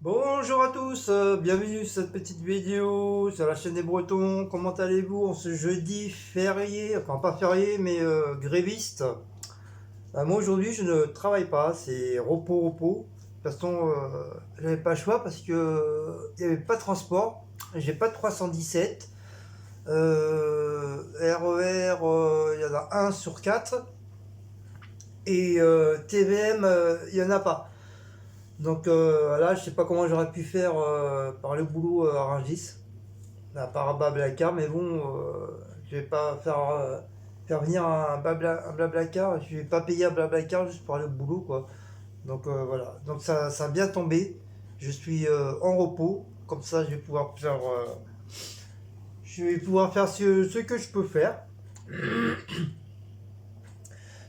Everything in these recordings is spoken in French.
Bonjour à tous, bienvenue sur cette petite vidéo sur la chaîne des Bretons. Comment allez-vous en ce jeudi férié, enfin pas férié mais gréviste. Moi aujourd'hui je ne travaille pas, c'est repos. De toute façon j'avais pas le choix parce que il n'y avait pas de transport, j'ai pas de 317. RER, il y en a un sur 4 et TVM il y en a pas. Donc là, je sais pas comment j'aurais pu faire par le boulot à Rungis, à part Blablacar, mais bon, je vais pas faire venir un Blablacar, je vais pas payer un Blablacar juste pour aller au boulot, quoi. Donc voilà, donc ça a bien tombé, je suis en repos, comme ça je vais pouvoir faire ce que je peux faire.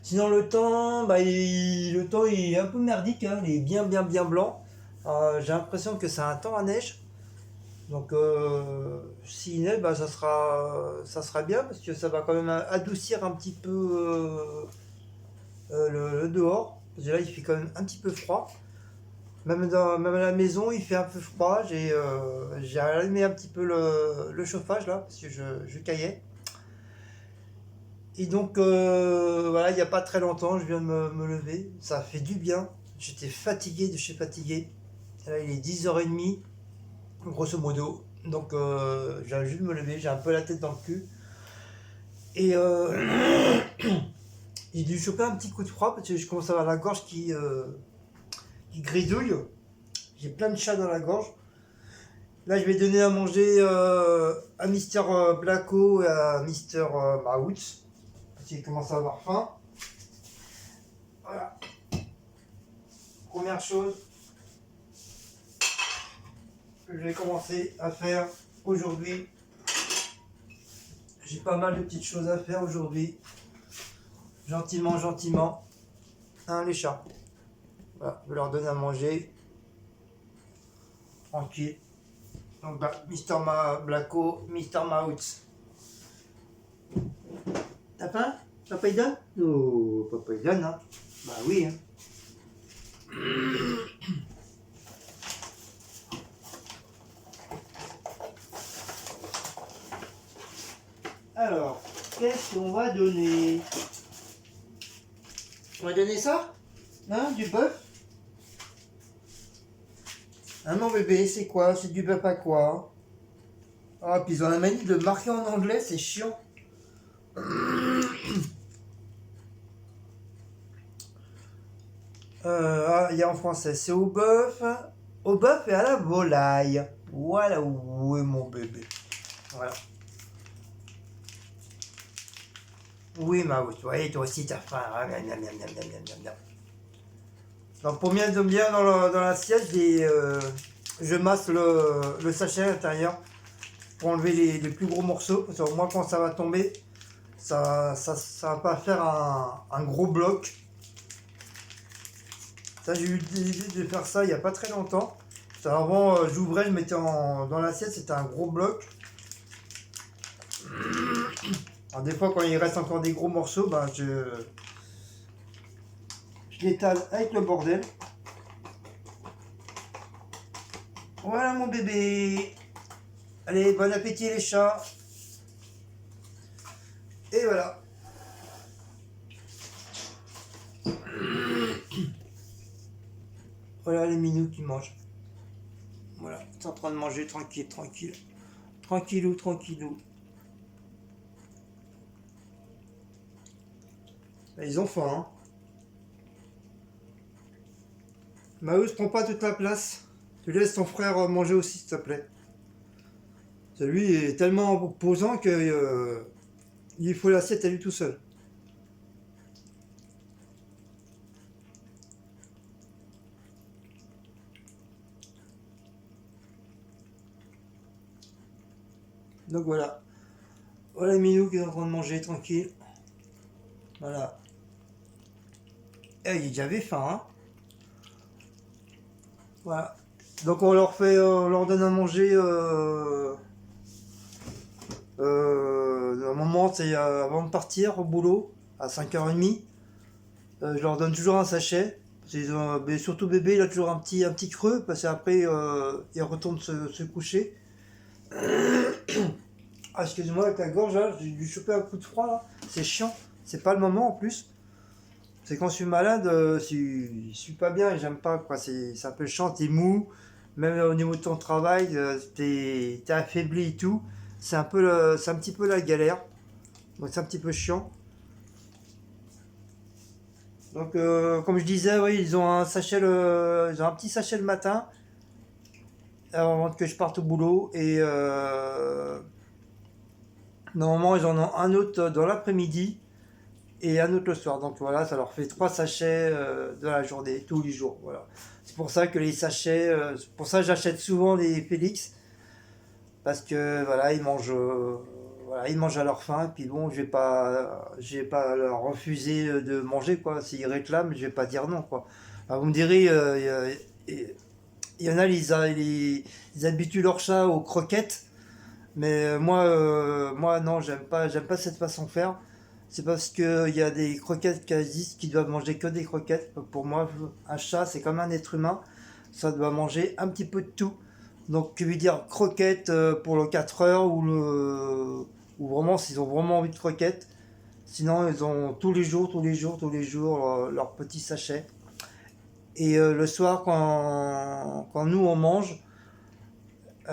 Sinon le temps il est un peu merdique, hein, il est bien blanc. J'ai l'impression que c'est un temps à neige. Donc, s'il neige, bah, ça sera bien parce que ça va quand même adoucir un petit peu le dehors. Parce que là, il fait quand même un petit peu froid. Même à la maison, il fait un peu froid. J'ai allumé un petit peu le chauffage là parce que je caillais. Et donc, voilà, il n'y a pas très longtemps, je viens de me lever. Ça fait du bien. J'étais fatigué de chez fatigué. Et là, il est 10h30 grosso modo. Donc j'ai juste me lever, j'ai un peu la tête dans le cul. Et j'ai dû choper un petit coup de froid parce que je commence à avoir la gorge qui grisouille. J'ai plein de chats dans la gorge. Là, je vais donner à manger à Mister Blacko et à Mister Maouts. Parce qu'il commence à avoir faim. Voilà. Première chose que je vais commencer à faire aujourd'hui. J'ai pas mal de petites choses à faire aujourd'hui. Gentiment. Hein, les chats. Voilà, je vais leur donner à manger. Tranquille. Donc, bah, Blacko, Mister Mouth. T'as faim? Papa il donne? Oh, papa il donne, hein. Bah oui, hein. Alors, qu'est-ce qu'on va donner? On va donner ça? Hein, du bœuf? Hein, mon bébé, c'est quoi? C'est du bœuf à quoi? Ah, puis ils ont la manie de marquer en anglais, c'est chiant. Il y a en français, c'est au bœuf et à la volaille. Voilà où est mon bébé. Voilà. Oui, ma oui, toi aussi t'as faim. Ah, miam, miam, miam, miam, miam, miam, miam. Donc pour bien dans l'assiette, je masse le sachet à l'intérieur pour enlever les plus gros morceaux. Parce que moi quand ça va tomber, ça va pas faire un gros bloc. Ça j'ai eu l'idée de faire ça il n'y a pas très longtemps. Avant j'ouvrais, je mettais dans l'assiette, c'était un gros bloc. Alors des fois quand il reste encore des gros morceaux, ben, je l'étale avec le bordel. Voilà mon bébé. Allez, bon appétit les chats. Et voilà. Voilà les minous qui mangent. Voilà, ils sont en train de manger tranquille. Tranquillou. Ils ont faim, hein. Maus, prends pas toute la place. Tu laisses ton frère manger aussi, s'il te plaît. Celui est tellement opposant que il faut l'assiette à lui tout seul. Donc voilà. Voilà les minous qui sont en train de manger tranquille. Voilà. Eh, j'avais faim, hein. Voilà. Donc on leur donne à manger. Un moment, c'est avant de partir au boulot, à 5h30. Je leur donne toujours un sachet. Mais surtout bébé, il a toujours un petit creux, parce qu'après, il retourne se coucher. Ah, excuse-moi, avec la gorge, là, j'ai dû choper un coup de froid, là. C'est chiant. C'est pas le moment, en plus. C'est quand je suis malade, je suis pas bien et j'aime pas, quoi. C'est un peu chiant, t'es mou. Même au niveau de ton travail, t'es affaibli et tout. C'est un petit peu la galère. Donc c'est un petit peu chiant. Donc, comme je disais, oui, ils ont un petit sachet le matin avant que je parte au boulot et normalement ils en ont un autre dans l'après-midi et un autre le soir. Donc voilà, ça leur fait trois sachets de la journée, tous les jours. Voilà. C'est pour ça que les sachets, c'est pour ça que j'achète souvent des Félix parce que voilà, voilà, ils mangent à leur faim. Et puis bon, je vais pas leur refuser de manger quoi. S'ils réclament, je vais pas dire non quoi. Alors, vous me direz, il y en a, ils habituent leur chat aux croquettes. Mais moi non, j'aime pas cette façon de faire. C'est parce que il y a des croquettes qui existent qui doivent manger que des croquettes. Pour moi, un chat, c'est comme un être humain. Ça doit manger un petit peu de tout. Donc, je veux dire croquettes pour le 4 heures ou vraiment s'ils ont vraiment envie de croquettes. Sinon, ils ont tous les jours leur petit sachet. Et le soir, quand nous on mange,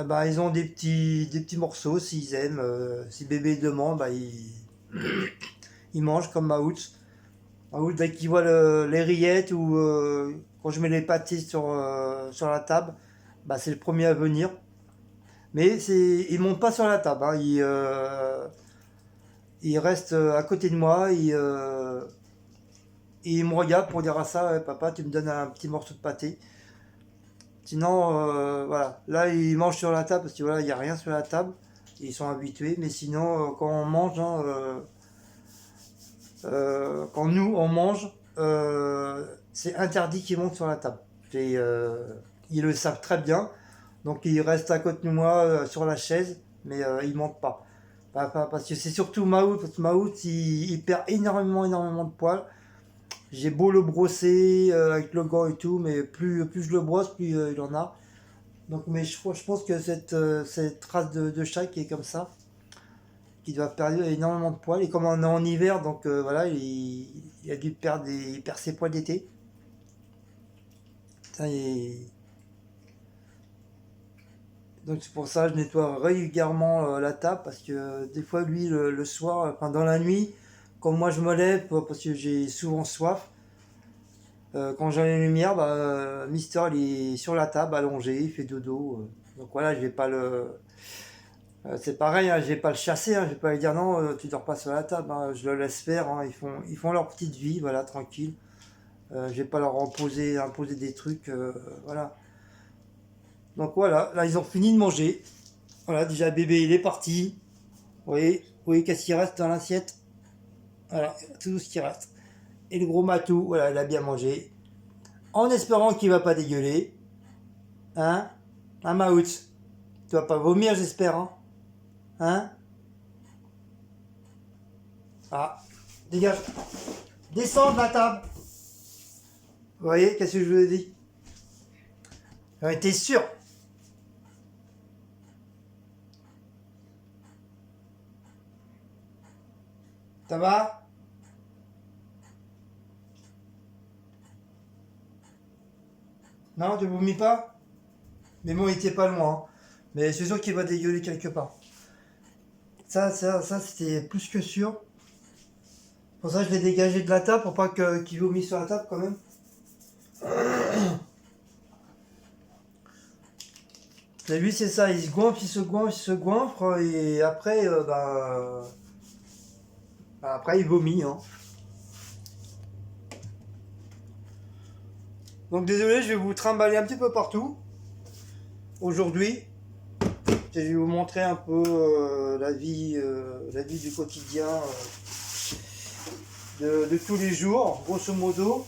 bah, ils ont des petits morceaux s'ils aiment. Si bébé demande, bah, ils mangent comme Maout. Maout, dès qu'il voit les rillettes ou quand je mets les pâtés sur la table, bah, c'est le premier à venir. Mais il monte pas sur la table. Hein. Il reste à côté de moi. Et il me regarde pour dire à ça, ouais, papa, tu me donnes un petit morceau de pâté. Sinon, voilà. Là, ils mangent sur la table parce que voilà, il n'y a rien sur la table. Ils sont habitués. Mais sinon, quand on mange, hein, quand nous on mange, c'est interdit qu'ils montent sur la table. Ils le savent très bien. Donc ils restent à côté de moi sur la chaise, mais ils montent pas. Parce que c'est surtout Maout. Parce que Maout, il perd énormément de poils. J'ai beau le brosser avec le gant et tout, mais plus je le brosse, plus il en a. Donc, mais je pense que cette race de chat qui est comme ça, qui doit perdre énormément de poils. Et comme on est en hiver, donc voilà, il a dû il perd ses poils d'été. Putain, donc c'est pour ça que je nettoie régulièrement la table parce que des fois lui le soir, enfin dans la nuit, quand moi je me lève parce que j'ai souvent soif, quand j'ai la lumière, bah, Mister il est sur la table allongé, il fait dodo. Donc voilà, je vais pas c'est pareil, hein, je vais pas le chasser, hein, je vais pas lui dire non, tu dors pas sur la table, hein, je le laisse faire, hein, ils font leur petite vie, voilà, tranquille. Je vais pas leur imposer des trucs, voilà. Donc voilà, là ils ont fini de manger. Voilà, déjà bébé il est parti. Vous voyez qu'est-ce qui reste dans l'assiette. Voilà, tout ce qui reste. Et le gros matou, voilà, il a bien mangé. En espérant qu'il va pas dégueuler. Hein? Un Maout. Tu vas pas vomir, j'espère, hein? Hein? Ah, dégage. Descends de la table. Vous voyez, qu'est-ce que je vous ai dit? T'es sûr? Ça va? Non, tu vomis pas? Mais bon, il était pas loin, hein. Mais c'est sûr qu'il va dégueuler quelque part. Ça c'était plus que sûr. Pour ça, je l'ai dégagé de la table pour pas qu'il vomisse sur la table quand même. Et lui, c'est ça, il se goinfre, et après, après il vomit. Hein. Donc désolé, je vais vous trimballer un petit peu partout aujourd'hui. Je vais vous montrer un peu la vie du quotidien de tous les jours, grosso modo.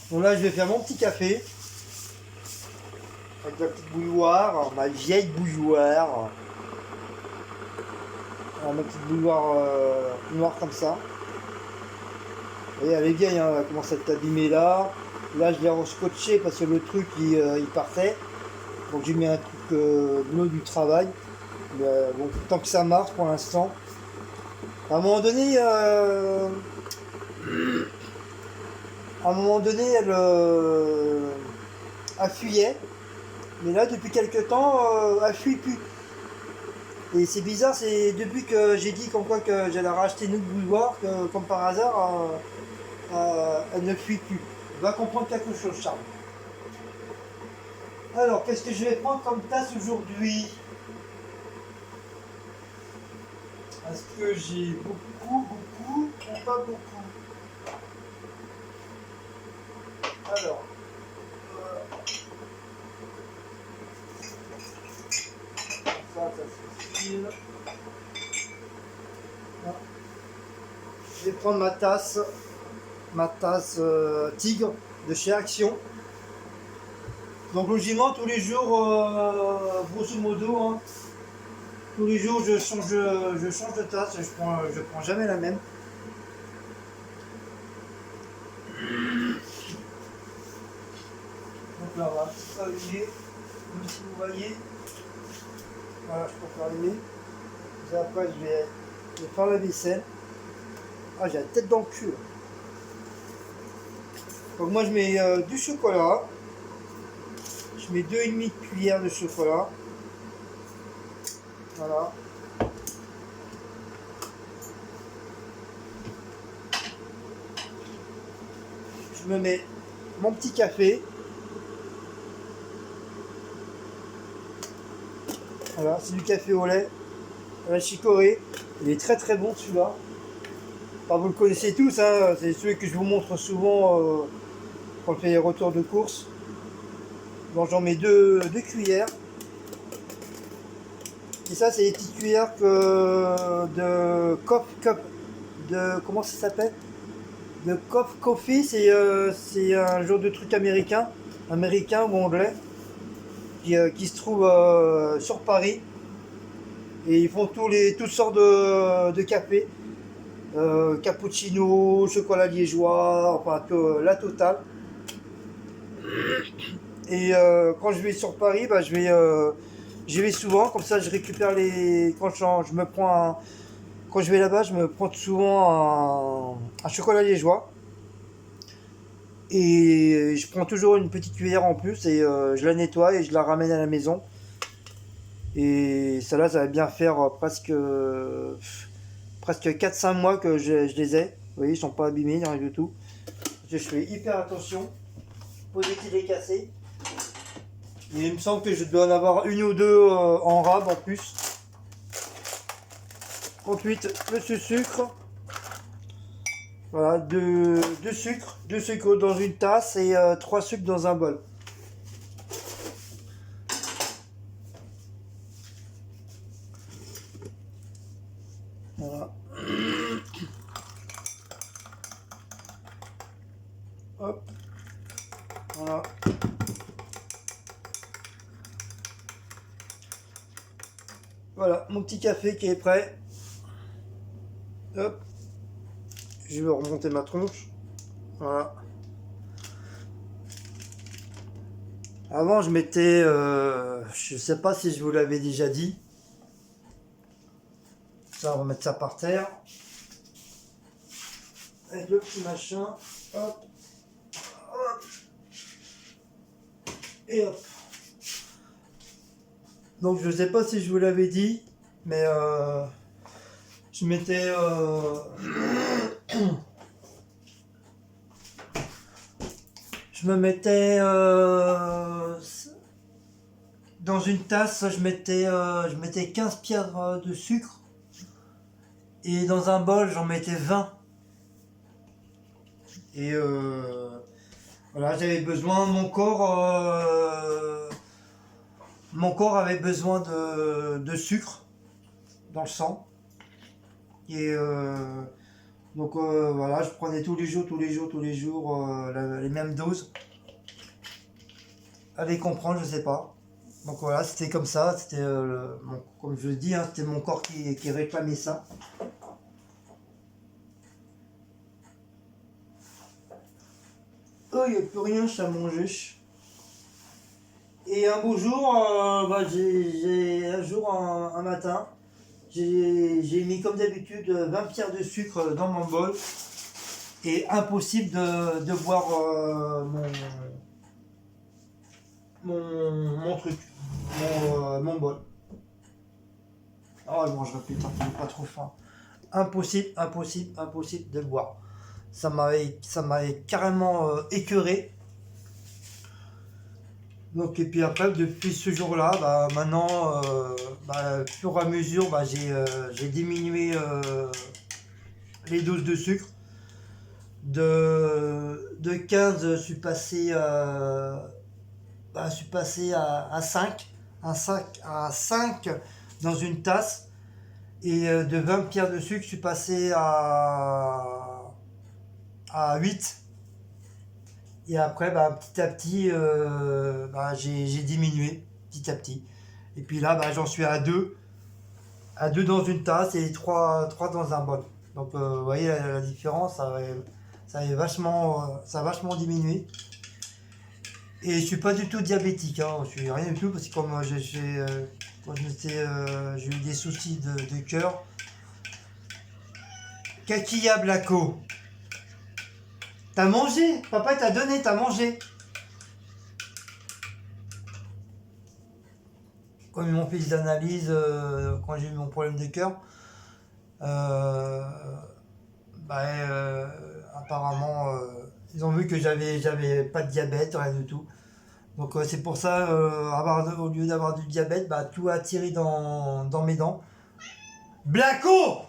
Donc là, je vais faire mon petit café avec ma petite bouilloire, ma vieille bouilloire. Alors, ma petite bouilloire noire comme ça. Vous voyez, elle est vieille, hein, elle commence à être abîmée là. Là, je l'ai rescotché parce que le truc il partait. Donc j'ai mis un truc de l'eau du travail. Mais, bon, tant que ça marche pour l'instant. À un moment donné, elle fuyait. Mais là, depuis quelques temps, elle fuit plus. Et c'est bizarre, c'est depuis que j'ai dit comme quoi que j'allais racheter une autre bouilloire, que comme par hasard, elle ne fuit plus. On va comprendre quelque chose, Charles. Alors, qu'est-ce que je vais prendre comme tasse aujourd'hui? Est-ce que j'ai beaucoup ou pas beaucoup? Alors, ça c'est facile. Je vais prendre ma tasse Tigre de chez Action. Donc logiquement tous les jours, grosso modo, hein, tous les jours je change de tasse, je prends jamais la même. Donc là voilà, c'est pas allumé, comme si vous voyez. Voilà, je peux faire allumer. Et après je vais faire la vaisselle. Ah, j'ai la tête dans le cul. Là. Donc moi je mets du chocolat. Je mets 2,5 cuillères de chocolat. Voilà. Je me mets mon petit café. Voilà, c'est du café au lait à la chicorée. Il est très très bon celui-là. Enfin, vous le connaissez tous, hein, c'est celui que je vous montre souvent quand on fait les retours de course. Donc j'en mets deux cuillères. Et ça, c'est des petites cuillères de comment ça s'appelle? De coffee, c'est un genre de truc américain ou anglais, qui se trouve sur Paris. Et ils font toutes sortes de cafés. Cappuccino, chocolat liégeois, enfin la totale. Et quand je vais sur Paris, bah, j'y vais souvent, comme ça je récupère quand je vais là-bas, je me prends souvent un chocolat liégeois. Et je prends toujours une petite cuillère en plus et je la nettoie et je la ramène à la maison. Et ça là, ça va bien faire presque 4-5 mois que je les ai. Vous voyez, ils sont pas abîmés, rien du tout. Je fais hyper attention pour éviter de les casser. Et il me semble que je dois en avoir une ou deux en rab en plus. Ensuite, le sucre. Voilà, deux sucres dans une tasse et 3 sucres dans un bol. Voilà. Hop. Voilà. Voilà, mon petit café qui est prêt. Hop. Je vais remonter ma tronche. Voilà. Avant, je mettais, je sais pas si je vous l'avais déjà dit. Ça, on va mettre ça par terre. Avec le petit machin. Hop. Hop. Et hop. Donc, je sais pas si je vous l'avais dit, mais je mettais. Je me mettais dans une tasse, je mettais 15 pierres de sucre et dans un bol j'en mettais 20. Et voilà, j'avais besoin, mon corps avait besoin de sucre dans le sang. Et donc voilà, je prenais tous les jours les mêmes doses. Allez comprendre, je sais pas. Donc voilà, c'était comme ça, c'était comme je le dis, hein, c'était mon corps qui réclamait ça. il n'y a plus rien à manger. Et un beau jour, un matin, j'ai mis comme d'habitude 20 pierres de sucre dans mon bol. Et impossible de boire mon truc, mon bol. Ah, je mangerai plus tard, j'ai pas trop faim. Impossible de boire. Ça m'avait carrément écœuré. Donc, et puis après, depuis ce jour-là, maintenant, au fur et à mesure, j'ai diminué les doses de sucre. De 15, je suis passé, à 5, à 5 dans une tasse. Et de 20 pierres de sucre, je suis passé à 8. Et après, petit à petit, j'ai diminué petit à petit. Et puis là, j'en suis à 2. À 2 dans une tasse et 3 dans un bol. Donc, vous voyez la différence, ça a vachement diminué. Et je suis pas du tout diabétique, hein. Je suis rien du tout parce que comme j'ai eu des soucis de cœur. Kakia Blacko, t'as mangé? Papa t'a donné, t'as mangé. Comme ils m'ont fait des analyses quand j'ai eu mon problème de cœur, apparemment ils ont vu que j'avais pas de diabète, rien du tout. Donc c'est pour ça, au lieu d'avoir du diabète, tout attiré dans mes dents. Blacko,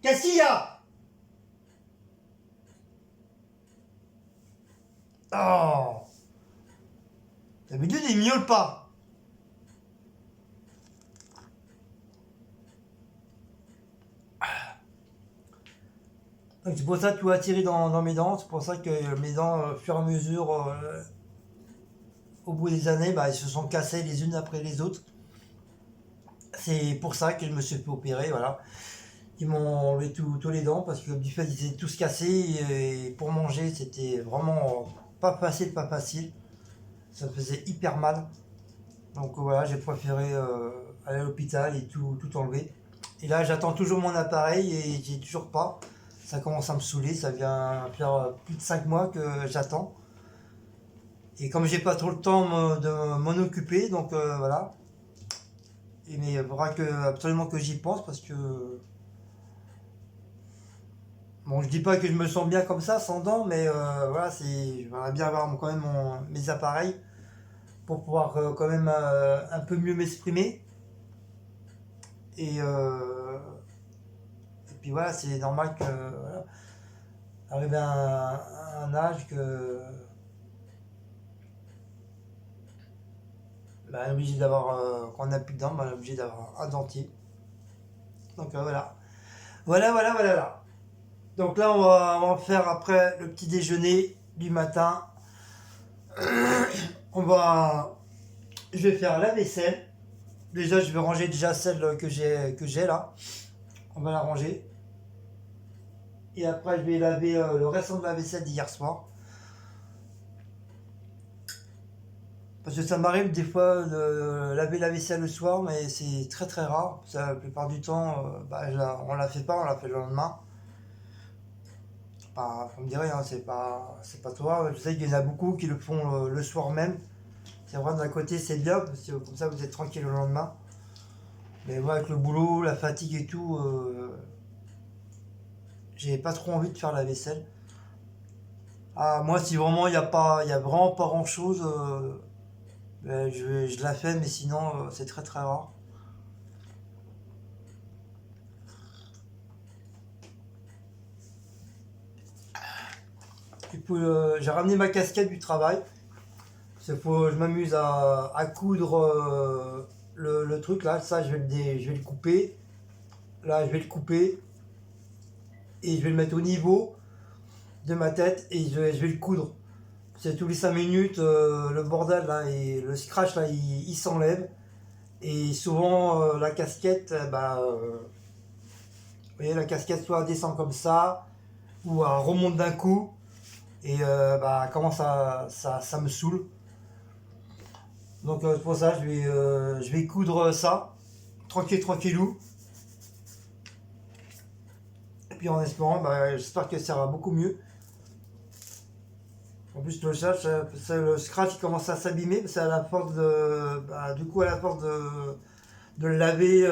qu'est-ce qu'il y a? Oh, d'habitude il miaule pas. Donc c'est pour ça que tout attiré dans mes dents. C'est pour ça que mes dents, au fur et à mesure, au bout des années, elles se sont cassées les unes après les autres. C'est pour ça que je me suis fait opérer, voilà. Ils m'ont enlevé tous les dents parce que du fait ils étaient tous cassés et pour manger c'était vraiment pas facile. Ça me faisait hyper mal. Donc voilà, j'ai préféré aller à l'hôpital et tout enlever. Et là j'attends toujours mon appareil et j'ai toujours pas. Ça commence à me saouler, ça vient faire plus de 5 mois que j'attends. Et comme j'ai pas trop le temps de m'en occuper, donc voilà. Mais il faudra absolument que j'y pense parce que. Bon, je dis pas que je me sens bien comme ça, sans dents, mais voilà, j'aimerais bien avoir quand même mes appareils pour pouvoir quand même un peu mieux m'exprimer. Et, euh, et puis voilà, c'est normal que. Voilà, arriver à un âge que. On est obligé d'avoir. Quand on n'a plus de dents, on est obligé d'avoir un dentier. Donc voilà. Voilà. Donc là, on va faire après le petit déjeuner du matin. On va, je vais faire la vaisselle. Déjà, je vais ranger déjà celle que j'ai là. On va la ranger. Et après, je vais laver le restant de la vaisselle d'hier soir. Parce que ça m'arrive des fois de laver la vaisselle le soir, mais c'est très très rare. La plupart du temps, on la fait pas, on la fait le lendemain. Vous me direz, hein, c'est pas toi. Je sais qu'il y en a beaucoup qui le font le soir même. C'est vrai, d'un côté, c'est bien, parce que comme ça, vous êtes tranquille le lendemain. Mais moi, avec le boulot, la fatigue et tout, j'ai pas trop envie de faire la vaisselle. Ah, moi, si vraiment il y a vraiment pas grand chose, je la fais, mais sinon, c'est très très rare. J'ai ramené ma casquette du travail. Je m'amuse à coudre le truc là. Ça, je vais le couper. Là, je vais le couper et je vais le mettre au niveau de ma tête et je vais le coudre. C'est tous les 5 minutes, le bordel là et le scratch là, il s'enlève. Et souvent, la casquette, vous voyez, la casquette soit descend comme ça ou elle remonte d'un coup. Et bah, comment ça me saoule. Donc pour ça, je vais coudre ça, tranquillou. Et puis en espérant, bah, j'espère que ça ira beaucoup mieux. En plus, le scratch il commence à s'abîmer, c'est à la force de, bah, du coup, à la force de le laver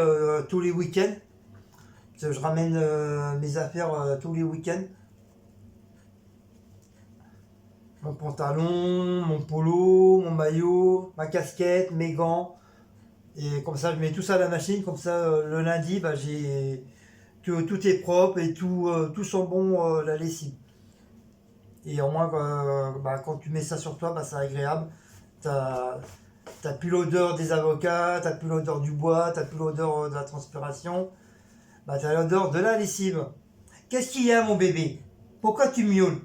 tous les week-ends. Parce que je ramène mes affaires tous les week-ends. Mon pantalon, mon polo, mon maillot, ma casquette, mes gants. Et comme ça, je mets tout ça à la machine. Comme ça, le lundi, bah, que tout est propre et tout sent bon la lessive. Et au moins, bah, quand tu mets ça sur toi, bah, c'est agréable. T'as plus l'odeur des avocats, t'as plus l'odeur du bois, t'as plus l'odeur de la transpiration. Bah, t'as l'odeur de la lessive. Qu'est-ce qu'il y a, mon bébé? Pourquoi tu miaules?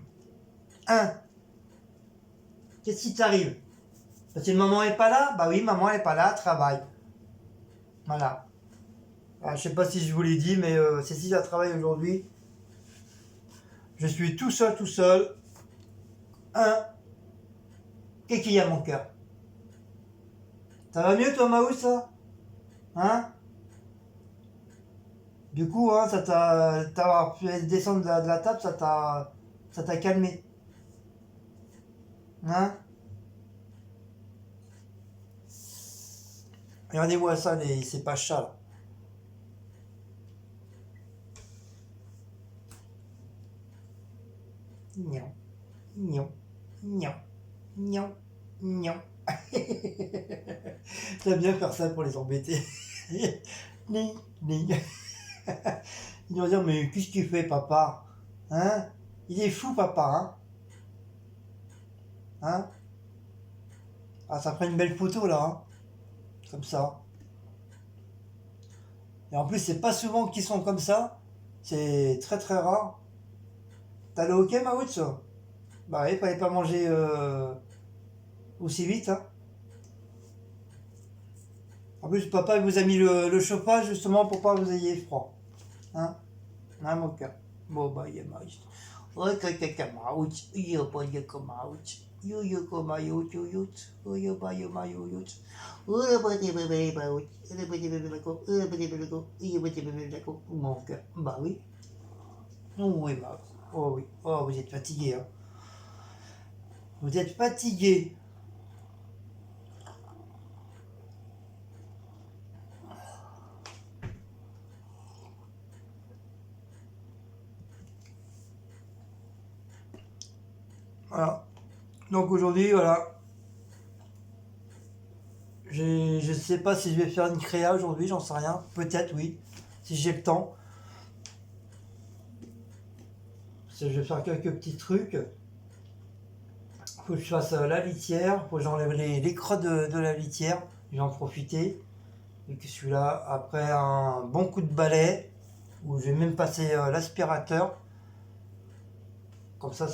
Hein? Qu'est-ce qui t'arrive? Parce que maman est pas là? Bah oui, maman est pas là, elle travaille. Voilà. Ah, je sais pas si je vous l'ai dit, mais Cécile a travaillé aujourd'hui. Je suis tout seul, tout seul. Hein? Qu'est-ce qu'il y a, mon cœur? Ça va mieux, toi, Maou, ça? Hein? Du coup, hein, t'as fait descendre de la table, ça t'a calmé. Hein? Regardez-moi ça, ces pachas là. Nion, nion, nion, nion, nion. J'aime bien faire ça pour les embêter. Ning, ning. Ils vont dire, mais qu'est-ce qu'il fait, papa? Hein? Il est fou, papa, hein? Hein? Ah, ça ferait une belle photo, là, hein? Comme ça. Et en plus, c'est pas souvent qu'ils sont comme ça. C'est très très rare. T'as le hockey, Maouts? Bah oui, fallait pas manger aussi vite, hein. En plus, papa il vous a mis le chauffage justement pour pas que vous ayez froid. Hein? Hein, mon cœur. Bon, bah, il y a Maouts. Ouais, caca, Maouts. Yo, pas de Maouts. Yo, yo, comme yo, yo, yo. Yo, bah, yo, ma, yo, yo. Mon cœur. Bah oui. Oh, oui, Maouts. Oh oui. Oh, vous êtes fatigué, hein. Vous êtes fatigué. Voilà. Donc aujourd'hui, voilà. Je sais pas si je vais faire une créa aujourd'hui, j'en sais rien. Peut-être, oui. Si j'ai le temps. Je vais faire quelques petits trucs. Faut que je fasse la litière. Faut que j'enlève les crottes de la litière. Je vais en profiter. Et que celui-là, après un bon coup de balai, où je vais même passer l'aspirateur. Comme ça,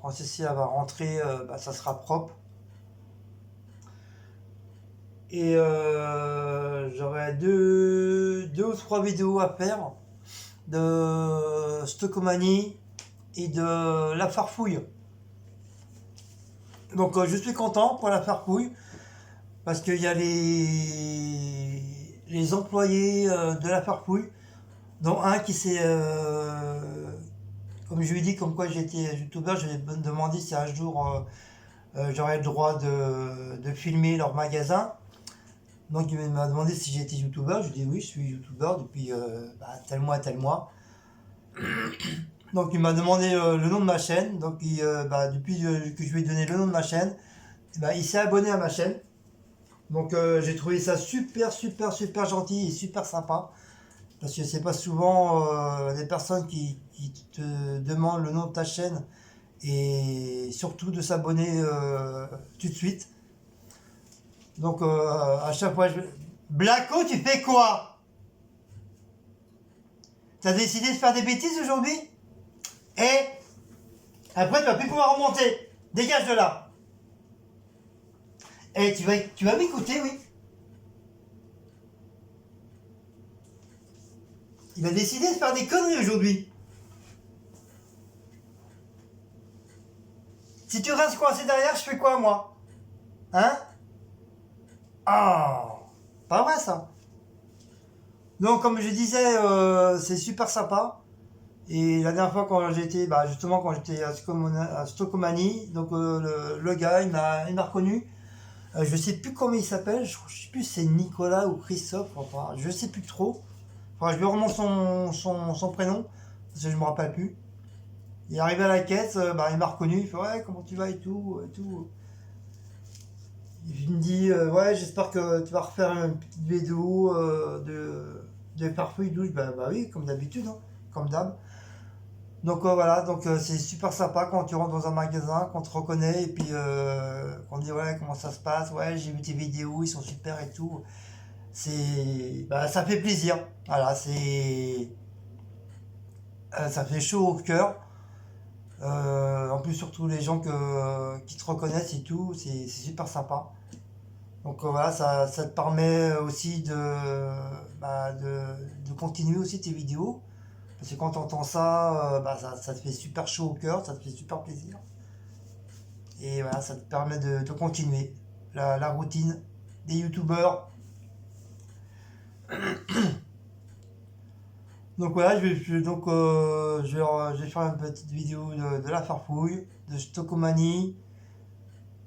quand ceci va rentrer, bah, ça sera propre. Et j'aurai deux ou trois vidéos à faire de Stockomanie et de la farfouille. Donc je suis content pour la farfouille parce qu'il y a les employés de la farfouille, dont un qui s'est, comme je lui ai dit, comme quoi j'étais youtubeur, je lui ai demandé si un jour j'aurais le droit de filmer leur magasin. Donc il m'a demandé si j'étais youtubeur, je lui ai dit oui, je suis youtubeur depuis bah, tel mois. Donc il m'a demandé le nom de ma chaîne. Donc bah, depuis que je lui ai donné le nom de ma chaîne, bah, il s'est abonné à ma chaîne. Donc j'ai trouvé ça super gentil et super sympa. Parce que c'est pas souvent des personnes qui te demandent le nom de ta chaîne et surtout de s'abonner tout de suite. Donc à chaque fois je... Blacko, tu fais quoi? T'as décidé de faire des bêtises aujourd'hui? Et après tu vas plus pouvoir remonter. Dégage de là. Et tu vas m'écouter, oui. Il a décidé de faire des conneries aujourd'hui. Si tu restes coincé derrière, je fais quoi moi? Hein? Ah, pas vrai ça. Donc comme je disais, c'est super sympa. Et la dernière fois quand j'étais, bah, justement quand j'étais à Stocomanie, donc le gars il m'a reconnu. Je sais plus comment il s'appelle, je sais plus si c'est Nicolas ou Christophe, enfin je sais plus trop. Enfin je lui remonte son prénom, parce que je me rappelle plus. Il est arrivé à la caisse, bah, il m'a reconnu, il fait ouais comment tu vas et tout et tout. Il me dit ouais j'espère que tu vas refaire une petite vidéo de farfouille douce. Bah oui comme d'habitude, hein, comme d'hab. Donc voilà, donc c'est super sympa quand tu rentres dans un magasin, qu'on te reconnaît et puis qu'on dit ouais comment ça se passe, ouais j'ai vu tes vidéos, ils sont super et tout. C'est bah, ça fait plaisir. Voilà, ça fait chaud au cœur. En plus surtout les gens qui te reconnaissent et tout, c'est super sympa. Donc voilà, ça te permet aussi de continuer aussi tes vidéos. Parce que quand tu entends ça, bah, ça te fait super chaud au cœur, ça te fait super plaisir. Et voilà, ça te permet de continuer la routine des youtubeurs. Donc voilà, je vais faire une petite vidéo de la farfouille, de Stocomanie.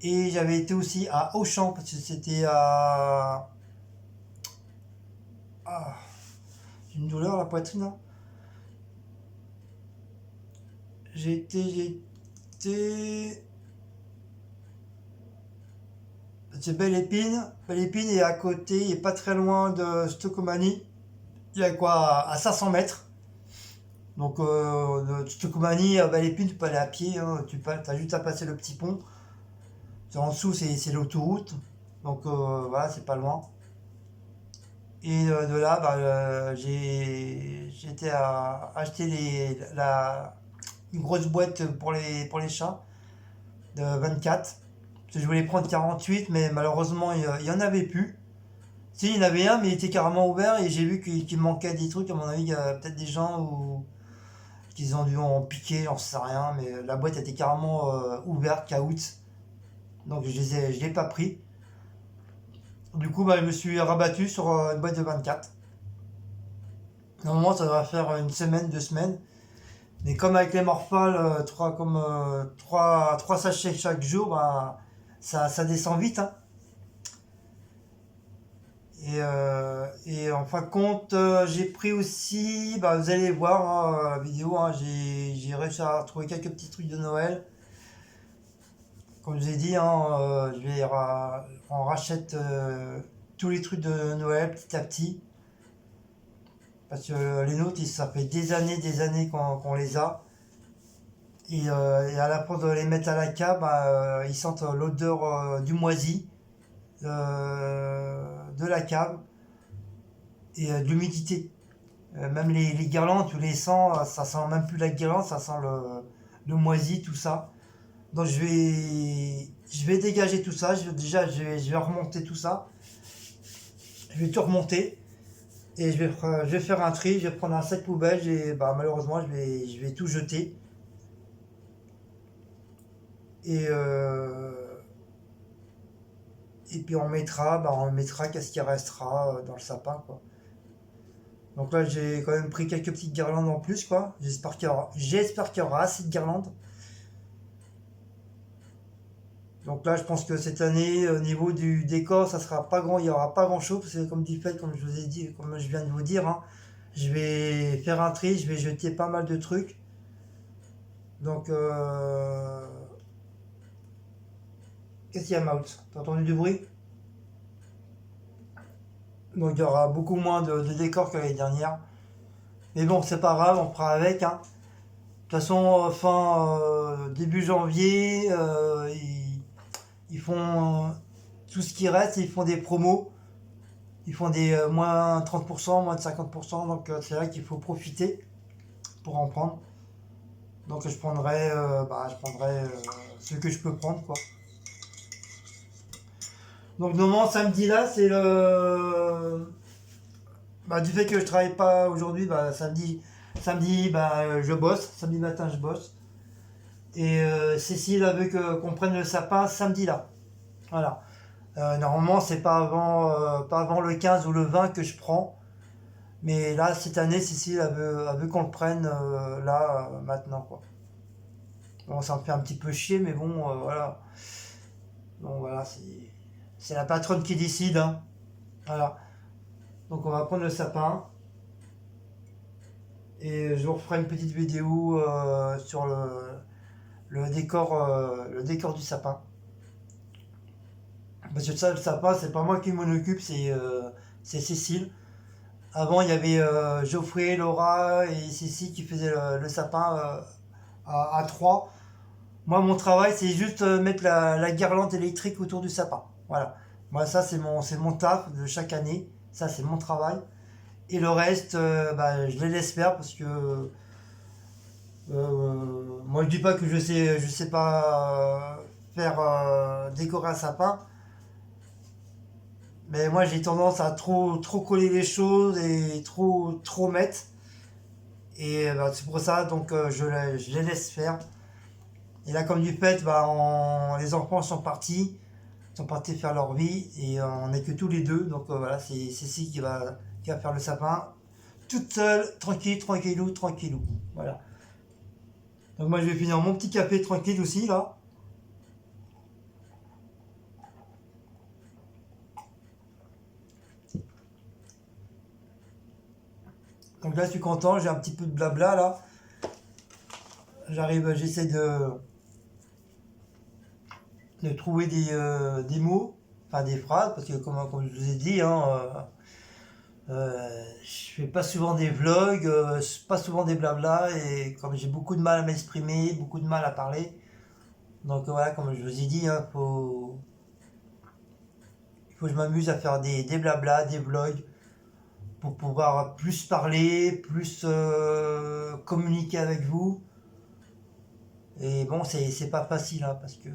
Et j'avais été aussi à Auchan, parce que c'était à... Ah, j'ai une douleur à la poitrine, hein. J'ai été... C'est Belle Épine. Belle Épine est à côté, et pas très loin de Stocomanie. Il y a quoi, à 500 mètres. Donc, de Stocomanie à Belle Épine, tu peux aller à pied, hein. As juste à passer le petit pont. En dessous, c'est l'autoroute. Donc, voilà, c'est pas loin. Et de là, bah, j'étais à acheter une grosse boîte pour les chats de 24. Parce que je voulais prendre 48, mais malheureusement, il y en avait plus. Si, il y en avait un, mais il était carrément ouvert et j'ai vu qu'il manquait des trucs. À mon avis, il y a peut-être des gens qui ont dû en piquer, j'en sais rien. Mais la boîte était carrément ouverte, caout. Donc je l'ai pas pris. Du coup, bah, je me suis rabattu sur une boîte de 24. Normalement, ça devrait faire une semaine, 2 semaines. Mais comme avec les morphales, trois sachets chaque jour, bah, ça descend vite, hein. Et en fin de compte, j'ai pris aussi, bah, vous allez voir hein, la vidéo, hein, j'ai réussi à trouver quelques petits trucs de Noël. Comme je vous ai dit, hein, on rachète tous les trucs de Noël petit à petit. Parce que les nôtres, ça fait des années qu'on les a. Et à la place de les mettre à la cave, bah, ils sentent l'odeur du moisi, de la cave et de l'humidité. Même les guirlandes, tu les sens, ça sent même plus la guirlande, ça sent le moisi, tout ça. Donc je vais dégager tout ça. Je vais remonter tout ça. Je vais tout remonter et je vais faire un tri. Je vais prendre un sac poubelle et bah, malheureusement je vais tout jeter. Et, et puis on mettra qu'est-ce qui restera dans le sapin, quoi. Donc là, j'ai quand même pris quelques petites guirlandes en plus, quoi. J'espère qu'il y aura assez de guirlandes. Donc là, je pense que cette année, au niveau du décor, ça sera pas grand, il y aura pas grand chose, parce que comme du fait, comme je vous ai dit, comme je viens de vous dire, hein, je vais faire un tri, je vais jeter pas mal de trucs. Donc, qu'est-ce qu'il y a, Maut? T'as entendu du bruit? Donc il y aura beaucoup moins de décors que l'année dernière. Mais bon, c'est pas grave, on fera avec, hein. De toute façon, début janvier, ils font tout ce qui reste, ils font des promos. Ils font des moins 30%, moins de 50%. Donc c'est vrai qu'il faut profiter pour en prendre. Donc je prendrai ce que je peux prendre, quoi. Donc normalement samedi là, c'est le... Bah, du fait que je travaille pas aujourd'hui, bah, samedi, bah, je bosse. Samedi matin, je bosse. Et Cécile a veut qu'on prenne le sapin samedi là. Voilà. Normalement, c'est pas avant le 15 ou le 20 que je prends. Mais là, cette année, Cécile a veut qu'on le prenne là, maintenant, quoi. Bon, ça me fait un petit peu chier, mais bon, voilà. Bon, voilà, c'est la patronne qui décide, hein. Voilà. Donc, on va prendre le sapin. Et je vous referai une petite vidéo sur le décor du sapin. Parce que ça, le sapin, c'est pas moi qui m'en occupe, c'est Cécile. Avant, il y avait Geoffrey, Laura et Cécile qui faisaient le sapin à 3. Moi, mon travail, c'est juste mettre la guirlande électrique autour du sapin. Voilà. Moi, ça, c'est mon taf de chaque année. Ça, c'est mon travail. Et le reste, bah, je les laisse faire parce que moi, je dis pas que je sais pas faire décorer un sapin. Mais moi, j'ai tendance à trop coller les choses et trop mettre. Et bah, c'est pour ça, donc je les laisse faire. Et là, comme du fait, bah, les enfants sont partis faire leur vie et on n'est que tous les deux. Donc voilà, c'est Cécile qui va faire le sapin toute seule, tranquille, tranquillou, tranquillou. Voilà. Donc moi, je vais finir mon petit café tranquille aussi là. Donc là, je suis content, j'ai un petit peu de blabla là. J'essaie de trouver des mots, enfin des phrases, parce que comme je vous ai dit, hein, je fais pas souvent des vlogs, pas souvent des blabla, et comme j'ai beaucoup de mal à m'exprimer, beaucoup de mal à parler, donc voilà, comme je vous ai dit, hein, il faut que je m'amuse à faire des blabla, des vlogs, pour pouvoir plus parler, plus communiquer avec vous. Et bon, c'est pas facile, hein, parce que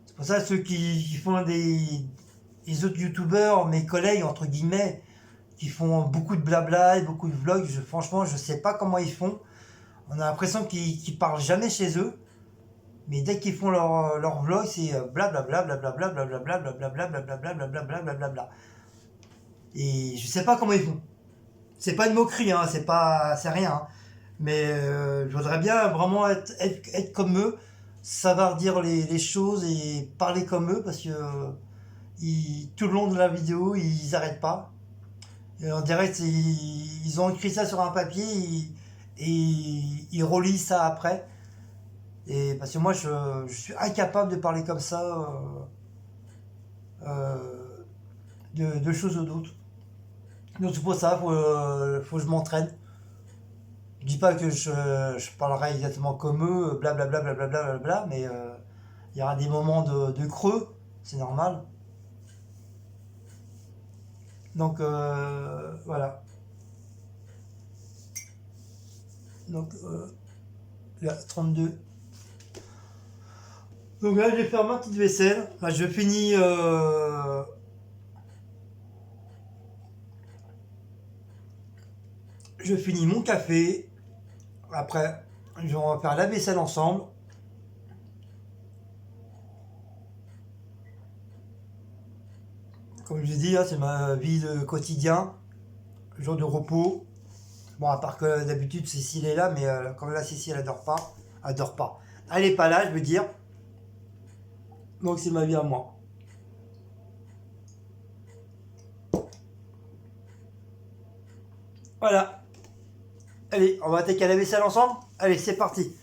c'est pour ça ceux qui font les autres youtubeurs, mes collègues entre guillemets, qui font beaucoup de blabla et beaucoup de vlogs, franchement, je sais pas comment ils font. On a l'impression qu'ils parlent jamais chez eux, mais dès qu'ils font leur vlog, c'est blablabla, blablabla, blablabla, blablabla, blablabla, blablabla, blablabla. Et je sais pas comment ils font. C'est pas une moquerie, hein, c'est rien, hein. Mais je voudrais bien vraiment être comme eux, savoir dire les choses et parler comme eux, parce que tout le long de la vidéo, ils n'arrêtent pas. Et en direct, ils ont écrit ça sur un papier et ils relisent ça après. Et parce que moi, je suis incapable de parler comme ça de choses ou d'autres. Donc c'est pour ça, faut que je m'entraîne. Je dis pas que je parlerai exactement comme eux, blablabla, blablabla, blablabla, mais il y aura des moments de creux, c'est normal. Donc voilà. Donc là, 32. Donc là, je vais faire ma petite vaisselle. Là, je finis mon café. Après, on va faire la vaisselle ensemble. Comme je vous dis, hein, c'est ma vie de quotidien, jour de repos. Bon, à part que d'habitude Cécile est là, mais comme là Cécile elle dort pas, elle dort pas. Elle est pas là, je veux dire. Donc c'est ma vie à moi. Voilà. Allez, on va attaquer la vaisselle ensemble. Allez, c'est parti.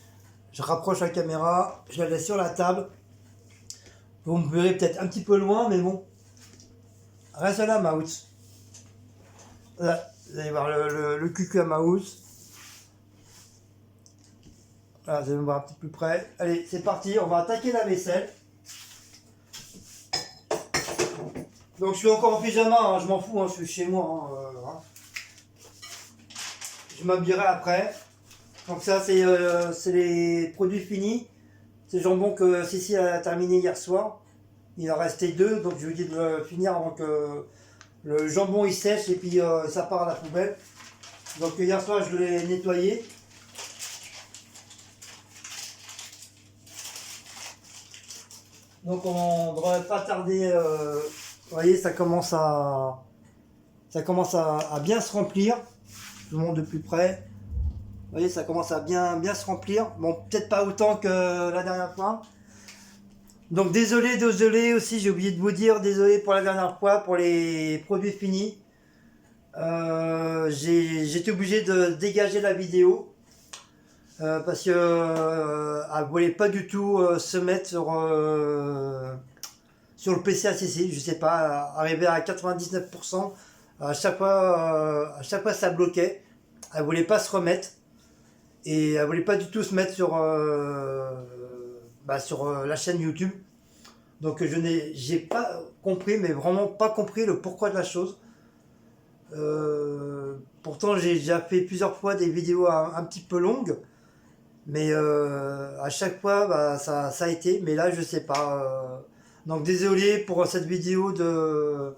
Je rapproche la caméra, je la laisse sur la table. Vous me verrez peut-être un petit peu loin, mais bon. Reste là, Mouse. Là, vous allez voir le cucu à Mouse. Voilà, vous allez me voir un petit peu plus près. Allez, c'est parti, on va attaquer la vaisselle. Donc je suis encore en pyjama, hein, je m'en fous, hein, je suis chez moi. Hein. Je m'habillerai après. Donc ça, c'est les produits finis. C'est le jambon que Cécile a terminé hier soir. Il en restait deux, donc je lui ai dit de le finir avant que le jambon il sèche et puis ça part à la poubelle. Donc hier soir, je l'ai nettoyé. Donc on ne devrait pas tarder. Vous voyez, ça commence à bien se remplir. Je vous montre de plus près. Vous voyez, ça commence à bien se remplir. Bon, peut-être pas autant que la dernière fois. Donc désolé aussi, j'ai oublié de vous dire, désolé pour la dernière fois, pour les produits finis. J'étais obligé de dégager la vidéo. Parce que elle voulait pas du tout se mettre sur le PC ACC, je sais pas, arriver à 99%, à chaque fois ça bloquait, elle voulait pas se remettre, et elle voulait pas du tout se mettre sur la chaîne YouTube. Donc j'ai pas compris, mais vraiment pas compris le pourquoi de la chose. Pourtant j'ai déjà fait plusieurs fois des vidéos un petit peu longues, mais à chaque fois ça a été, mais là je sais pas. Donc désolé pour cette vidéo de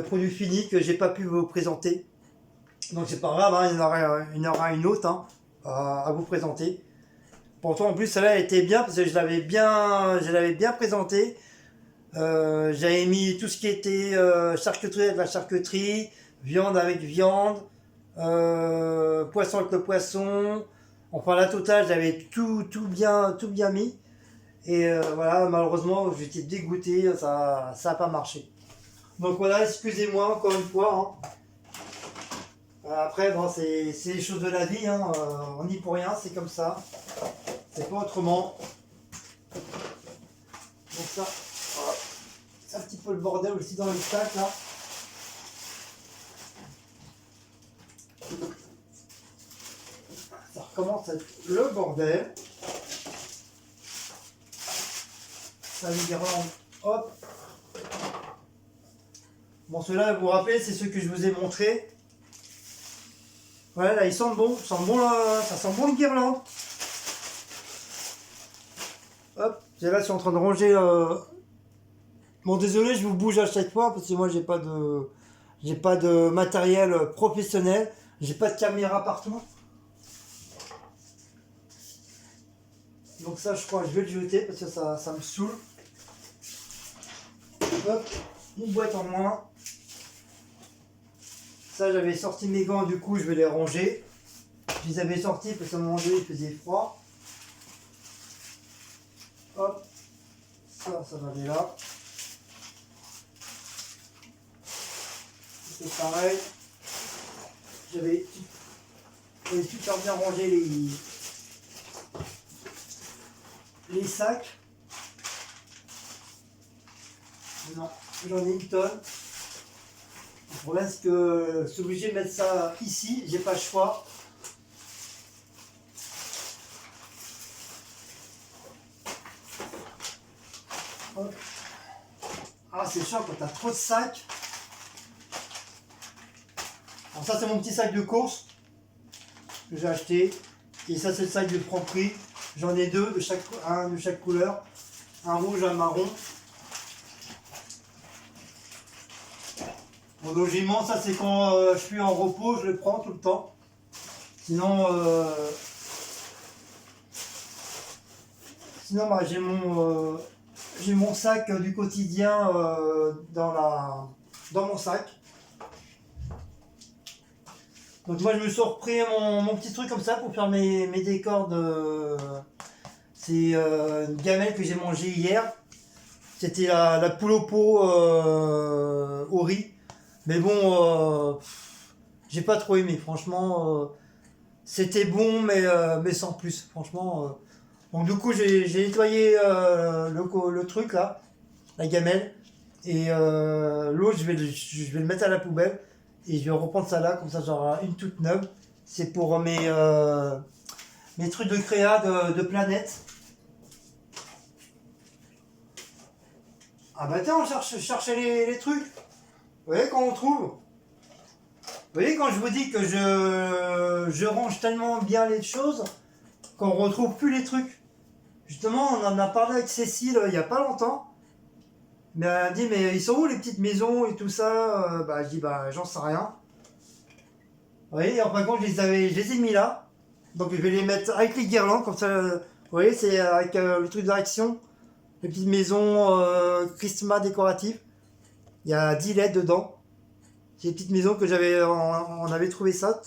produits finis que j'ai pas pu vous présenter. Donc c'est pas grave, hein, il y en aura une autre hein, à vous présenter. Pourtant en plus celle-là elle était bien parce que je l'avais bien présentée. J'avais mis tout ce qui était charcuterie avec la charcuterie, viande avec viande, poisson avec le poisson. Enfin la totale, j'avais tout bien mis. Et voilà, malheureusement, j'étais dégoûté, ça a pas marché. Donc voilà, excusez-moi encore une fois. Hein. Après, bon, c'est les choses de la vie, hein. On n'y peut rien, c'est comme ça. C'est pas autrement. Donc ça, voilà. C'est un petit peu le bordel aussi dans le sac là. Ça recommence à être le bordel. Ça les guirlande, hop. Bon, ceux-là, vous vous rappelez, c'est ceux que je vous ai montrés. Voilà, là, ils sentent bon. Ça sent bon le guirlande. Hop, là, je suis en train de ranger. Bon, désolé, je vous bouge à chaque fois parce que moi, j'ai pas de matériel professionnel. J'ai pas de caméra partout. Donc ça, je crois, je vais le jeter parce que ça me saoule. Hop, une boîte en moins. Ça, j'avais sorti mes gants, du coup, je vais les ranger. Je les avais sortis parce qu'à un moment donné, il faisait froid. Hop, ça va aller là. C'est pareil. J'avais super bien rangé les sacs. Non, j'en ai une tonne. Le problème c'est que je suis obligé de mettre ça ici, j'ai pas le choix. Hop. Ah c'est chiant quand t'as trop de sacs. Alors ça c'est mon petit sac de course que j'ai acheté. Et ça c'est le sac de Franprix. J'en ai deux, un de chaque couleur. Un rouge, un marron. Mon logement, ça c'est quand je suis en repos, je le prends tout le temps. Sinon, bah, j'ai mon sac du quotidien dans mon sac. Donc moi je me suis repris mon petit truc comme ça pour faire mes décors de... C'est une gamelle que j'ai mangée hier. C'était la poule au pot au riz. Mais bon, j'ai pas trop aimé. Franchement, c'était bon, mais sans plus. Franchement. Donc du coup, j'ai nettoyé le truc là, la gamelle. Et l'eau, je vais le mettre à la poubelle. Et je vais reprendre ça là, comme ça j'aurai une toute neuve. C'est pour mes trucs de créa de planète. Ah bah tiens, on cherche les trucs. Vous voyez quand on trouve. Vous voyez quand je vous dis que je range tellement bien les choses qu'on retrouve plus les trucs. Justement, on en a parlé avec Cécile il n'y a pas longtemps. Mais elle a dit, mais ils sont où les petites maisons et tout ça? Bah je dis, bah j'en sais rien. Vous voyez, en fin de compte, je les ai mis là. Donc je vais les mettre avec les guirlandes, comme ça, vous voyez, c'est avec le truc de direction. les petites maisons Christmas décoratives. Il y a 10 LED dedans. C'est des petites maisons que on avait trouvé ça.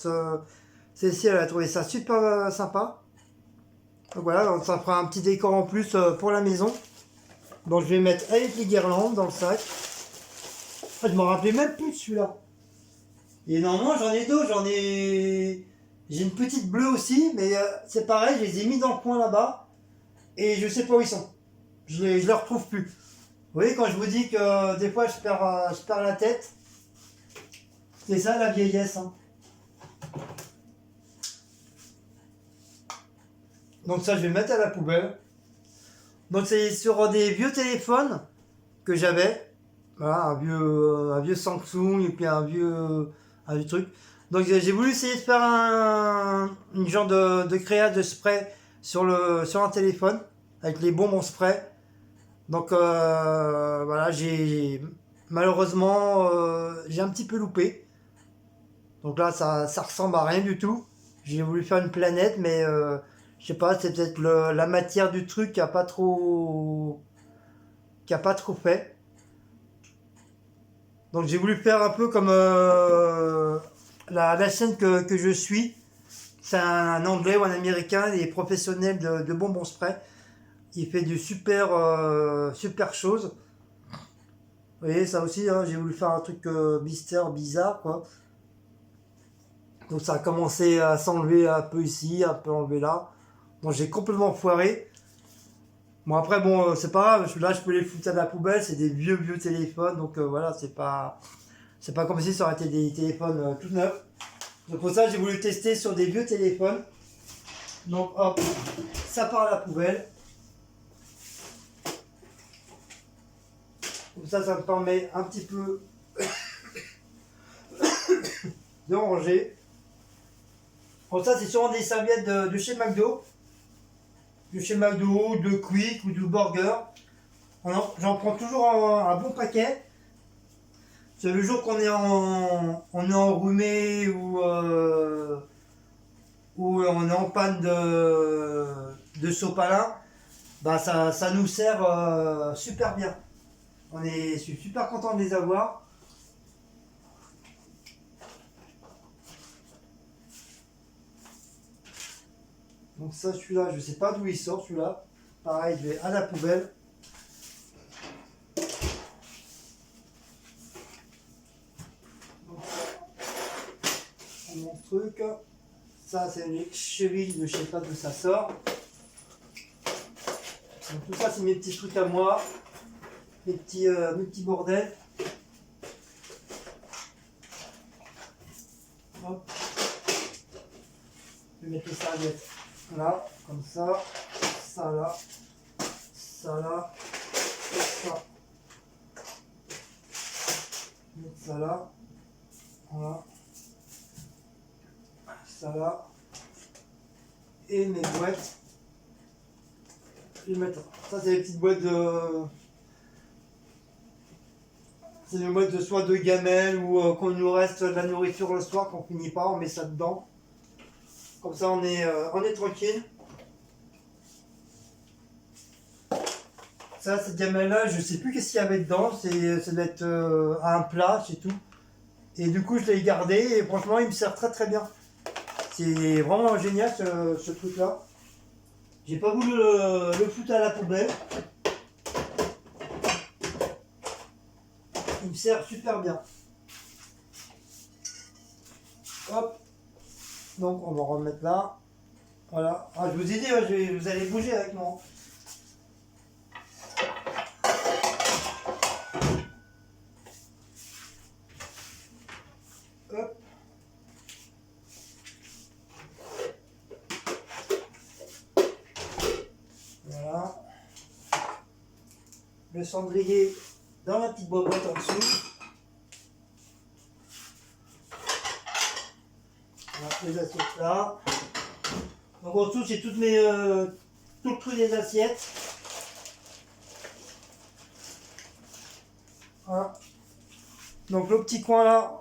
Celle-ci, elle a trouvé ça super sympa. Donc voilà, donc ça fera un petit décor en plus pour la maison. Donc je vais mettre avec les guirlandes dans le sac. Ah, je m'en rappelais même plus de celui-là. Et normalement j'en ai deux, j'ai une petite bleue aussi, mais c'est pareil, je les ai mis dans le coin là-bas et je sais pas où ils sont. Je les retrouve plus. Vous voyez, quand je vous dis que des fois je perds la tête, c'est ça la vieillesse, hein. Donc ça je vais mettre à la poubelle. Donc c'est sur des vieux téléphones que j'avais. Voilà, un vieux Samsung et puis un vieux truc. Donc j'ai voulu essayer de faire une genre de créa de spray sur un téléphone avec les bonbons spray. Donc voilà, malheureusement j'ai un petit peu loupé. Donc là ça ressemble à rien du tout. J'ai voulu faire une planète, mais je sais pas, c'est peut-être la matière du truc qui a pas trop fait. Donc j'ai voulu faire un peu comme la chaîne que je suis. C'est un anglais ou un américain, il est professionnel de bonbons spray. Il fait du super choses. Vous voyez, ça aussi, hein, j'ai voulu faire un truc mystère, bizarre, quoi. Donc ça a commencé à s'enlever un peu ici, un peu enlevé là. Donc j'ai complètement foiré. Bon après, bon, c'est pas grave, là je peux les foutre à la poubelle, c'est des vieux téléphones, donc voilà, c'est pas comme si ça aurait été des téléphones tout neufs. Donc pour ça, j'ai voulu tester sur des vieux téléphones. Donc hop, ça part à la poubelle. Comme ça me permet un petit peu de ranger. Bon, ça, c'est sûrement des serviettes de chez McDo. De chez McDo, de Quick ou de Burger. J'en prends toujours un bon paquet. C'est le jour qu'on est on est enrhumé ou on est en panne de sopalin, bah ça nous sert super bien. Je suis super content de les avoir. Donc ça, celui-là, je sais pas d'où il sort celui-là. Pareil, je vais à la poubelle. Donc, mon truc. Ça, c'est une cheville de je sais pas d'où ça sort. Donc tout ça, c'est mes petits trucs à moi. Mes petits bordels. Hop. Je vais mettre les serviettes là, comme ça. Ça là. Ça là. Ça. Mettre ça là. Voilà. Ça là. Et mes boîtes. Je vais mettre. Ça, c'est les petites boîtes de. C'est une boîte de soit de gamelles ou qu'on nous reste de la nourriture le soir qu'on finit pas, on met ça dedans. Comme ça on est tranquille. Ça, cette gamelle là, je sais plus qu'est-ce qu'il y avait dedans, ça doit être un plat, c'est tout. Et du coup je l'ai gardé et franchement il me sert très bien. C'est vraiment génial ce truc là. J'ai pas voulu le foutre à la poubelle. Il me sert super bien. Hop. Donc on va remettre là. Voilà. Ah, je vous ai dit, vous allez bouger avec moi. Hop. Voilà. Le cendrier dans la petite boîte en dessous. Voilà, les assiettes là. Donc en dessous c'est tout le truc des assiettes. Voilà. Donc le petit coin là,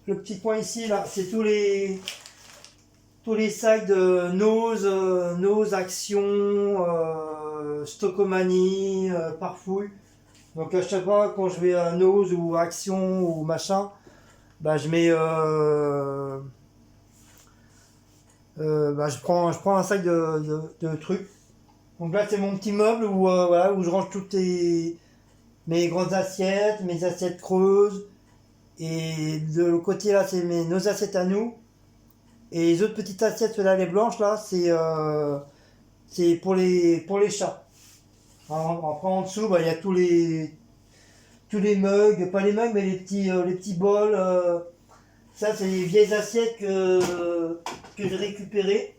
le petit coin ici là, c'est tous les sacs de Nose, Action, Stockomanie, Parfouille. Donc à chaque fois quand je vais à Nose ou à Action ou machin, bah je mets je prends un sac de trucs. Donc là c'est mon petit meuble où voilà où je range mes grandes assiettes, mes assiettes creuses. Et de l'autre côté là c'est nos assiettes à nous. Et les autres petites assiettes là, les blanches là, c'est pour les chats. Après en dessous, bah, il y a tous les mugs, pas les mugs mais les petits bols. Ça c'est les vieilles assiettes que j'ai récupérées.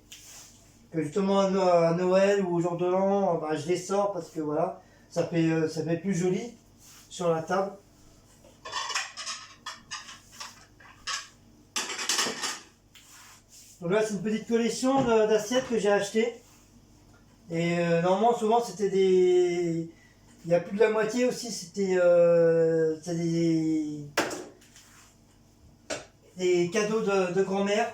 Que justement à Noël ou au jour de l'an, bah, je les sors parce que voilà, ça fait plus joli sur la table. Donc là c'est une petite collection d'assiettes que j'ai achetées. Et normalement souvent c'était des... Il y a plus de la moitié aussi c'était des cadeaux de grand-mère.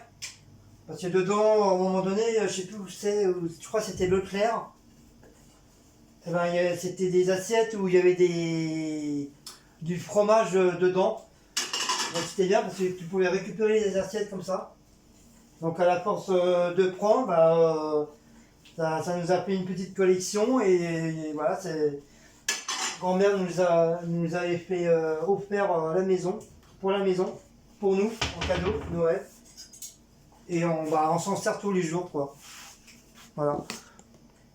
Parce que dedans, à un moment donné, je sais plus où c'est, je crois que c'était Leclerc. Eh ben, c'était des assiettes où il y avait du fromage dedans. Donc c'était bien parce que tu pouvais récupérer les assiettes comme ça. Donc à la force de prendre, bah, ça nous a fait une petite collection et voilà, grand-mère nous avait fait offert la maison, pour nous, en cadeau, Noël. Et on s'en sert tous les jours, quoi. Voilà.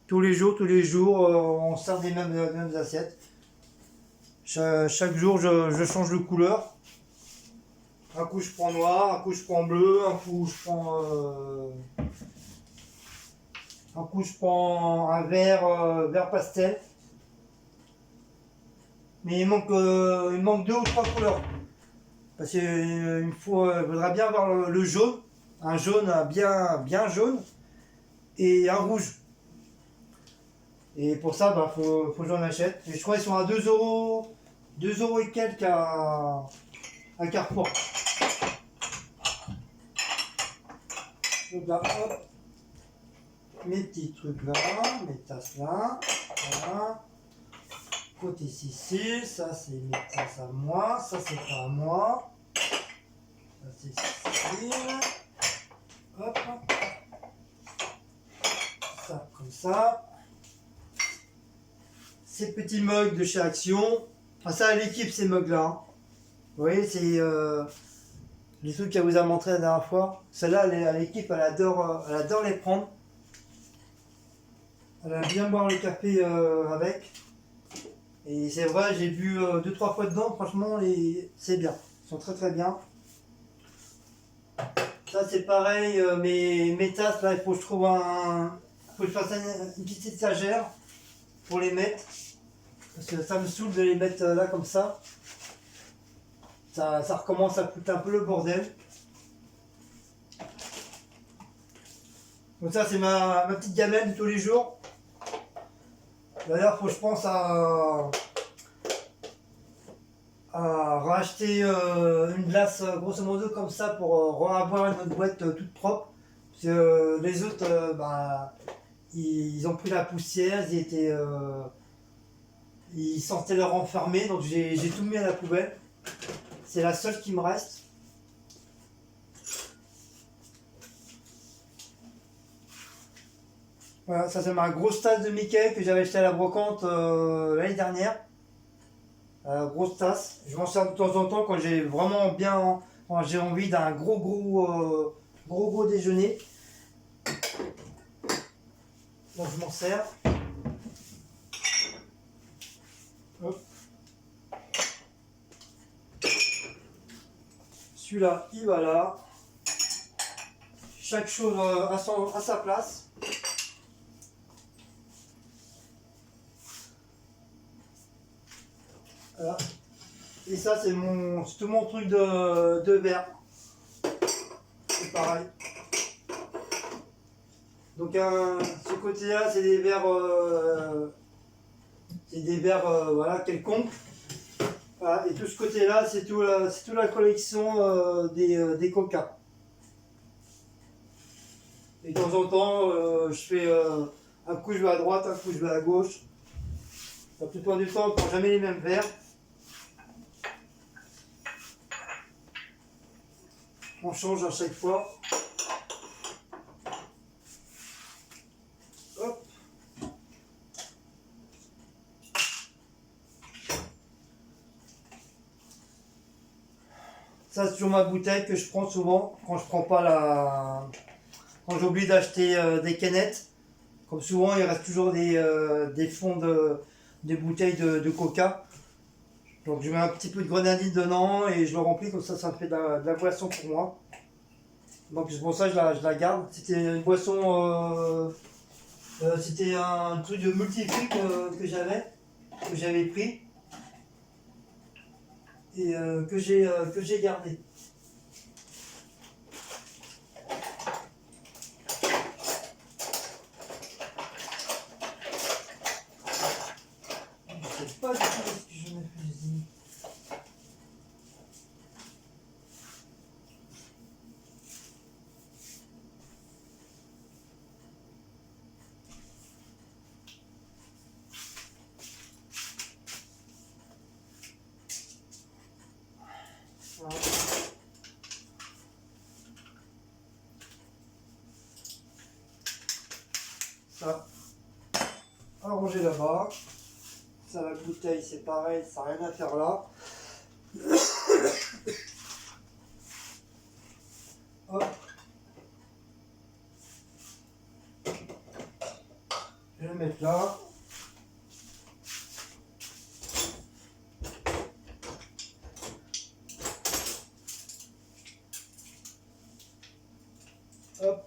Tous les jours, on sert des mêmes assiettes. Chaque jour, je change de couleur. Un coup, je prends noir, un coup, je prends bleu, un coup, je prends un vert pastel. Mais il manque deux ou trois couleurs. Parce qu'il faudrait bien avoir le jaune, un jaune bien jaune, et un rouge. Et pour ça, bah, faut que j'en achète. Et je crois qu'ils sont à 2 euros et quelques à Carrefour. Donc là, hop, mes petits trucs là, mes tasses là, voilà. Côté Sicile, ça c'est mes tasses à moi, ça c'est pas à moi. Ça c'est Sicile. Hop. Ça comme ça. Ces petits mugs de chez Action. Ah, ça à l'équipe ces mugs là. Hein. Vous voyez, c'est les trucs qu'elle vous a montré la dernière fois. Celle-là, à l'équipe, elle adore les prendre. Elle aime bien boire le café avec. Et c'est vrai, j'ai bu 2-3 fois dedans, franchement, c'est bien. Ils sont très très bien. Ça c'est pareil, mes tasses, là, il faut que je trouve faut que je fasse une petite étagère pour les mettre. Parce que ça me saoule de les mettre là comme ça. Ça recommence à foutre un peu le bordel. Donc ça c'est ma petite gamelle de tous les jours. D'ailleurs faut que je pense à racheter une glace grosso modo comme ça pour avoir une autre boîte toute propre. Parce que les autres, bah, ils ont pris la poussière, ils sentaient leur enfermer, donc j'ai tout mis à la poubelle. C'est la seule qui me reste. Voilà, ça c'est ma grosse tasse de Mickey que j'avais acheté à la brocante l'année dernière. Grosse tasse. Je m'en sers de temps en temps quand j'ai vraiment quand j'ai envie d'un gros déjeuner. Donc je m'en sers. Hop. Celui-là, il va là. Chaque chose à sa place. Voilà. Et ça, c'est tout mon truc de verre. C'est pareil. Donc, ce côté-là, c'est des verres, voilà, quelconques. Voilà. Et tout ce côté-là, c'est toute la collection des Coca. Et de temps en temps, je fais Un coup je vais à droite, un coup je vais à gauche. La plupart du temps on ne prend jamais les mêmes verres. On change à chaque fois. Hop. Ça c'est toujours ma bouteille que je prends souvent quand je prends pas la. Quand j'oublie d'acheter des canettes. Comme souvent il reste toujours des fonds de bouteilles de coca. Donc je mets un petit peu de grenadine dedans et je le remplis comme ça me fait de la boisson pour moi. Donc c'est pour ça que je la garde. C'était une boisson, c'était un truc de multifruits que j'avais pris et que j'ai gardé. Je sais pas du tout ce que j'en ai fait. Voilà. Ça, à ranger là-bas. Ça, la bouteille, c'est pareil, ça n'a rien à faire là. Hop. Je vais le mettre là. Hop.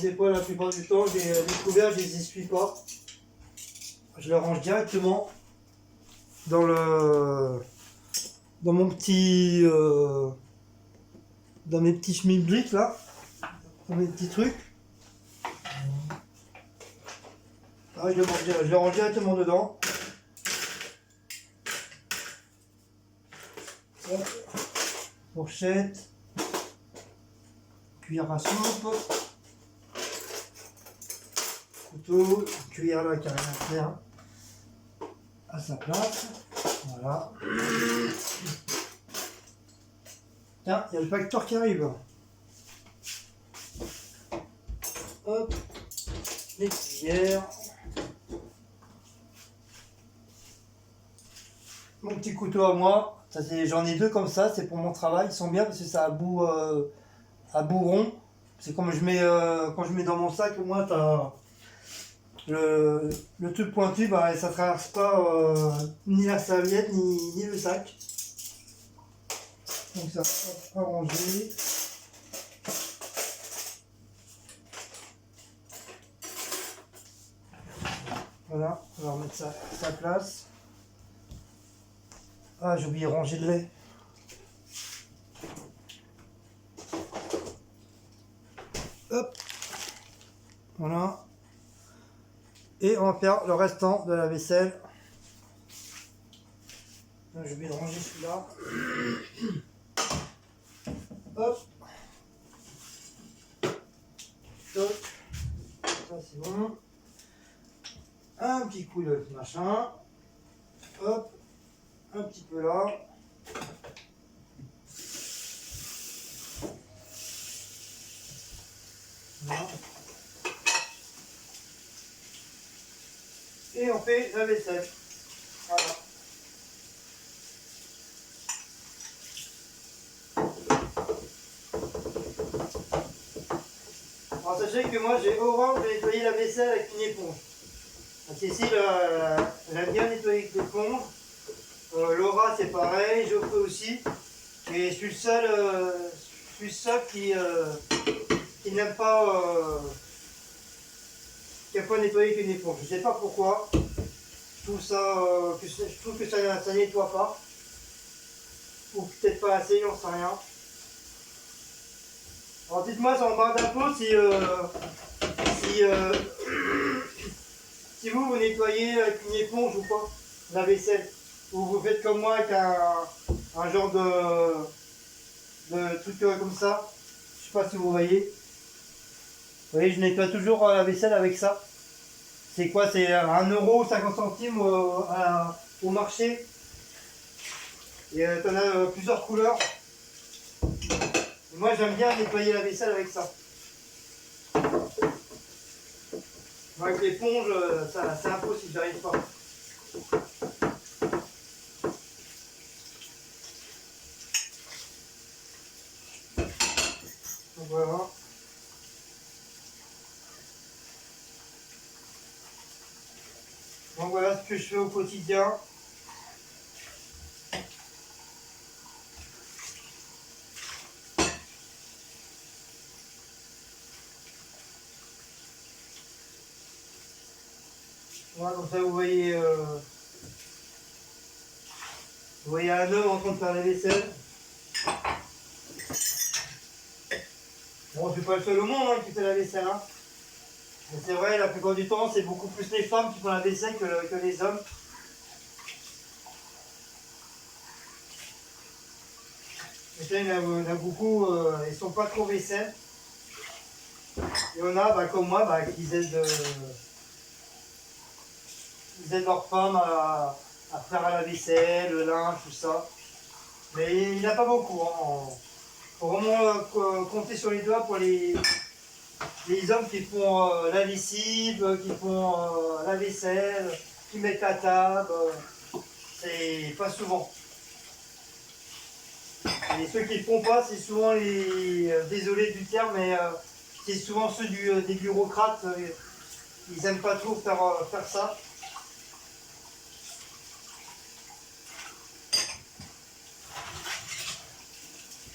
Des fois, la plupart du temps, les couverts, je les essuie pas. Je les range directement dans dans mon petit dans mes petits schmilblick là, dans mes petits trucs. Ah, je les range directement dedans. Hop. Fourchette, cuillère à soupe, couteau, cuillère là qui n'a rien à faire, à sa place. Voilà. Tiens, il y a le facteur qui arrive. Hop, les cuillères. Mon petit couteau à moi. J'en ai deux comme ça, c'est pour mon travail. Ils sont bien parce que ça a à bout rond. C'est comme quand je mets dans mon sac, au moins t'as le truc pointu, bah, ça traverse pas ni la serviette ni le sac. Donc ça, hop, à ranger. Voilà, on va remettre ça à sa place. Ah, j'ai oublié de ranger le lait. Hop, voilà. Et on va faire le restant de la vaisselle. J'ai oublié de ranger celui-là. Hop. Toc. Ça c'est bon. Un petit coup de machin. Hop. Un petit peu là. Voilà. Et on fait la vaisselle. Voilà. Alors sachez que moi j'ai horreur de nettoyer la vaisselle avec une éponge. Cécile elle aime bien nettoyer avec l'éponge. Laura c'est pareil, Geoffrey aussi. Et je suis le seul qui n'aime pas nettoyer avec une éponge. Je ne sais pas pourquoi. Je trouve que ça nettoie pas. Ou peut-être pas assez, j'en sais rien. Alors dites-moi sur le bas d'impôt si vous nettoyez avec une éponge ou pas la vaisselle. Ou vous faites comme moi avec un genre de truc comme ça. Je sais pas si vous voyez. Vous voyez, je nettoie toujours la vaisselle avec ça. C'est quoi? C'est 1 € 50 centimes au marché. Et t'en as plusieurs couleurs. Et moi j'aime bien nettoyer la vaisselle avec ça. Moi, avec l'éponge, c'est impossible, j'arrive pas. Donc voilà. Donc voilà ce que je fais au quotidien. Voilà, comme ça vous voyez un homme en train de faire la vaisselle. Bon, je suis pas le seul au monde qui fait la vaisselle. Hein. Mais c'est vrai, la plupart du temps, c'est beaucoup plus les femmes qui font la vaisselle que les hommes. Et il y en a beaucoup, ils sont pas trop vaisselle. Et on a, comme moi, ils aident leurs femmes à faire la vaisselle, le linge, tout ça. Mais il n'y en a pas beaucoup. Hein. Faut vraiment compter sur les doigts pour les hommes qui font la lessive, qui font la vaisselle, qui mettent la table. C'est pas souvent. Et ceux qui ne le font pas, c'est souvent désolé du terme, mais c'est souvent ceux des bureaucrates. Ils n'aiment pas trop faire ça.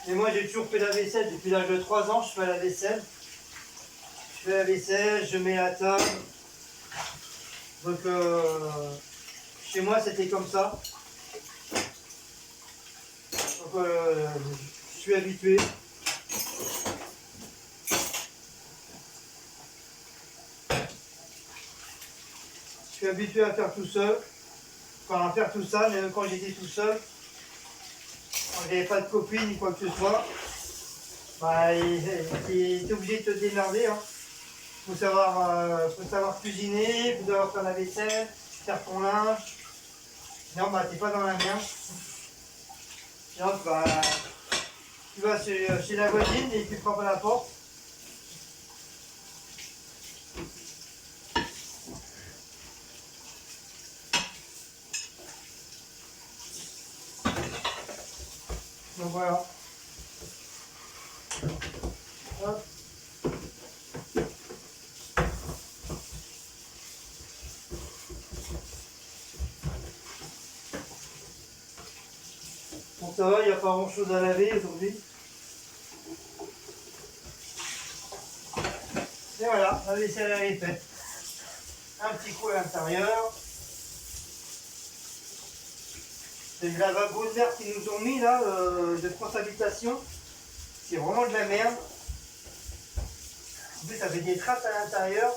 Et moi, j'ai toujours fait la vaisselle. Depuis l'âge de 3 ans, je fais la vaisselle. Je fais la vaisselle, je mets la table. Donc, chez moi, c'était comme ça. Donc, je suis habitué. Je suis habitué à faire tout seul. Enfin, à faire tout ça, même quand j'étais tout seul. Quand j'avais pas de copine ni quoi que ce soit. Bah, t'es obligé de te démerder. Hein. Faut savoir cuisiner, faut savoir faire la vaisselle, faire ton linge. Non, bah, t'es pas dans la merde. Sinon, bah, tu vas chez la voisine et tu frappes à la porte. Donc voilà. Hop. Bon, ça va, il n'y a pas grand chose à laver aujourd'hui. Et voilà, la vaisselle elle est faite. Un petit coup à l'intérieur. C'est le lavabo de l'air qu'ils nous ont mis là, de France Habitation. C'est vraiment de la merde. En plus, ça fait des traces à l'intérieur.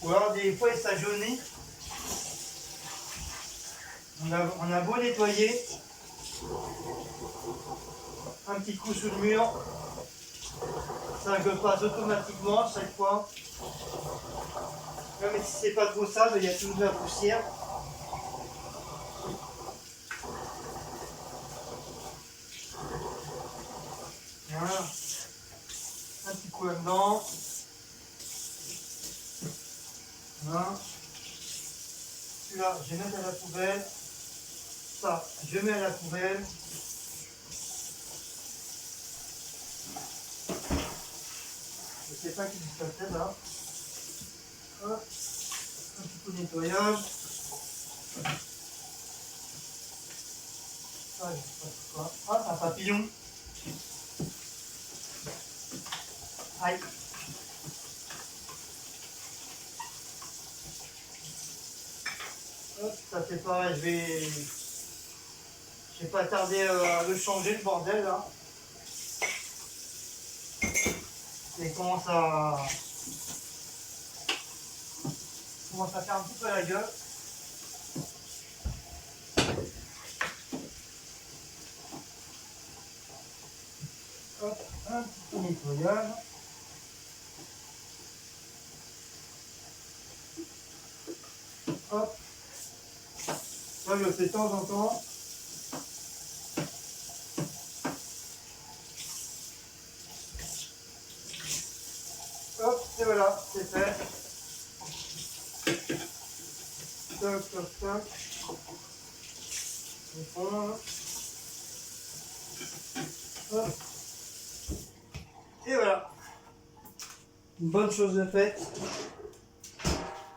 Ou alors des fois, ça jaunit. On a beau nettoyer. Un petit coup sous le mur. Ça passe automatiquement chaque fois. Même si c'est pas trop sale, il y a toujours de la poussière. Voilà. Un petit coup là-dedans. Voilà. Celui-là, je vais mettre à la poubelle. Ça, je mets à la poubelle. Je sais pas qui dit ça fait là. Hop. Un petit coup de nettoyage. Ah, je sais pas quoi. Ah, c'est un papillon. Aïe. Hop, ça fait pareil, je vais pas tarder à le changer le bordel là. Et commence à faire un petit peu la gueule. Hop, un petit peu de nettoyage. Hop. Ça, je le fais de temps en temps. Hop, et voilà, c'est fait. Toc, toc, toc. On fond. Hop. Et voilà. Une bonne chose de faite.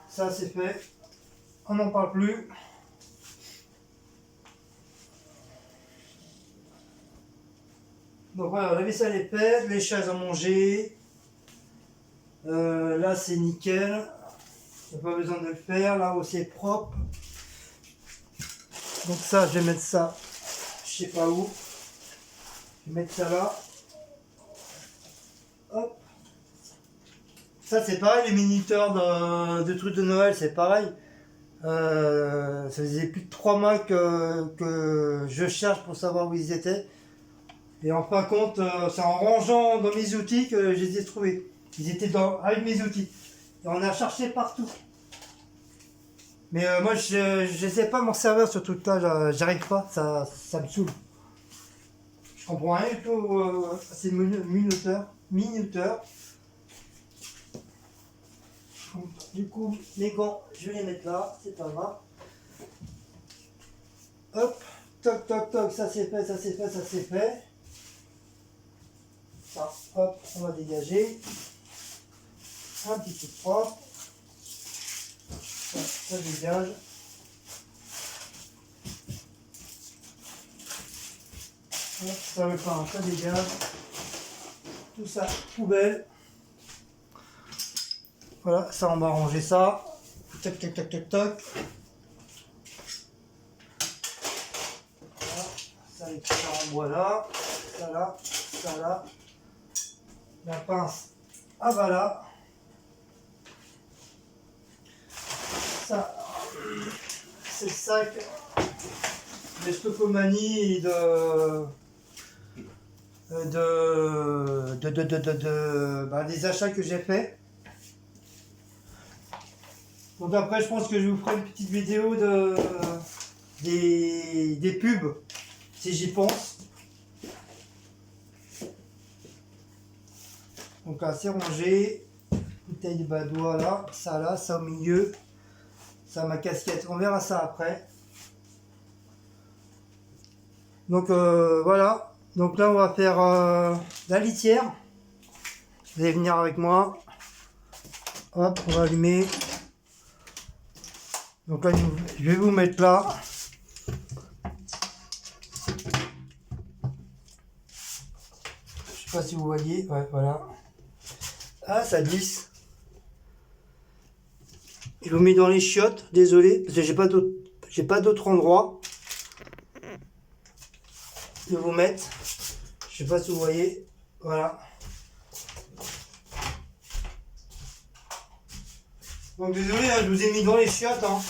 Ça, c'est fait. On n'en parle plus. Donc voilà, la vaisselle est faite, les chaises à manger. Là, c'est nickel. Il n'y a pas besoin de le faire. Là où c'est propre. Donc ça, je vais mettre ça, je sais pas où. Je vais mettre ça là. Hop. Ça, c'est pareil, les minuteurs de trucs de Noël, c'est pareil. Ça faisait plus de 3 mois que je cherche pour savoir où ils étaient. Et en fin de compte, c'est en rangeant dans mes outils que je les ai trouvés. Ils étaient avec mes outils. Et on a cherché partout. Mais moi, je ne sais pas m'en servir ce truc-là. J'arrive pas, ça me saoule. Je comprends rien du tout à ces minuteurs. Du coup, les gants, je vais les mettre là, c'est pas grave. Hop, toc, toc, toc, ça c'est fait, ça c'est fait, ça c'est fait. Ça, hop, on va dégager. Un petit peu propre. Ça dégage. Hop, ça veut pas, ça dégage. Tout ça, poubelle. Voilà, ça on va ranger ça. Toc, toc, toc, toc, toc. Voilà, ça les cuillères en bois là. Ça là, ça là. La pince, ah voilà. Ça, c'est le sac de Stocomanie et des achats que j'ai fait. Donc après, je pense que je vous ferai une petite vidéo des pubs, si j'y pense. Donc là, c'est rangé. Bouteille de badois là, ça au milieu. Ça, ma casquette, on verra ça après. Donc voilà. Donc là, on va faire la litière. Vous allez venir avec moi. Hop, on va allumer. Donc là, je vais vous mettre là. Je sais pas si vous voyez. Ouais, voilà. Ah, ça glisse. Je vous mets dans les chiottes, désolé, parce que j'ai pas d'autre endroit de vous mettre. Je sais pas si vous voyez. Voilà. Donc désolé, hein, je vous ai mis dans les chiottes. Hein.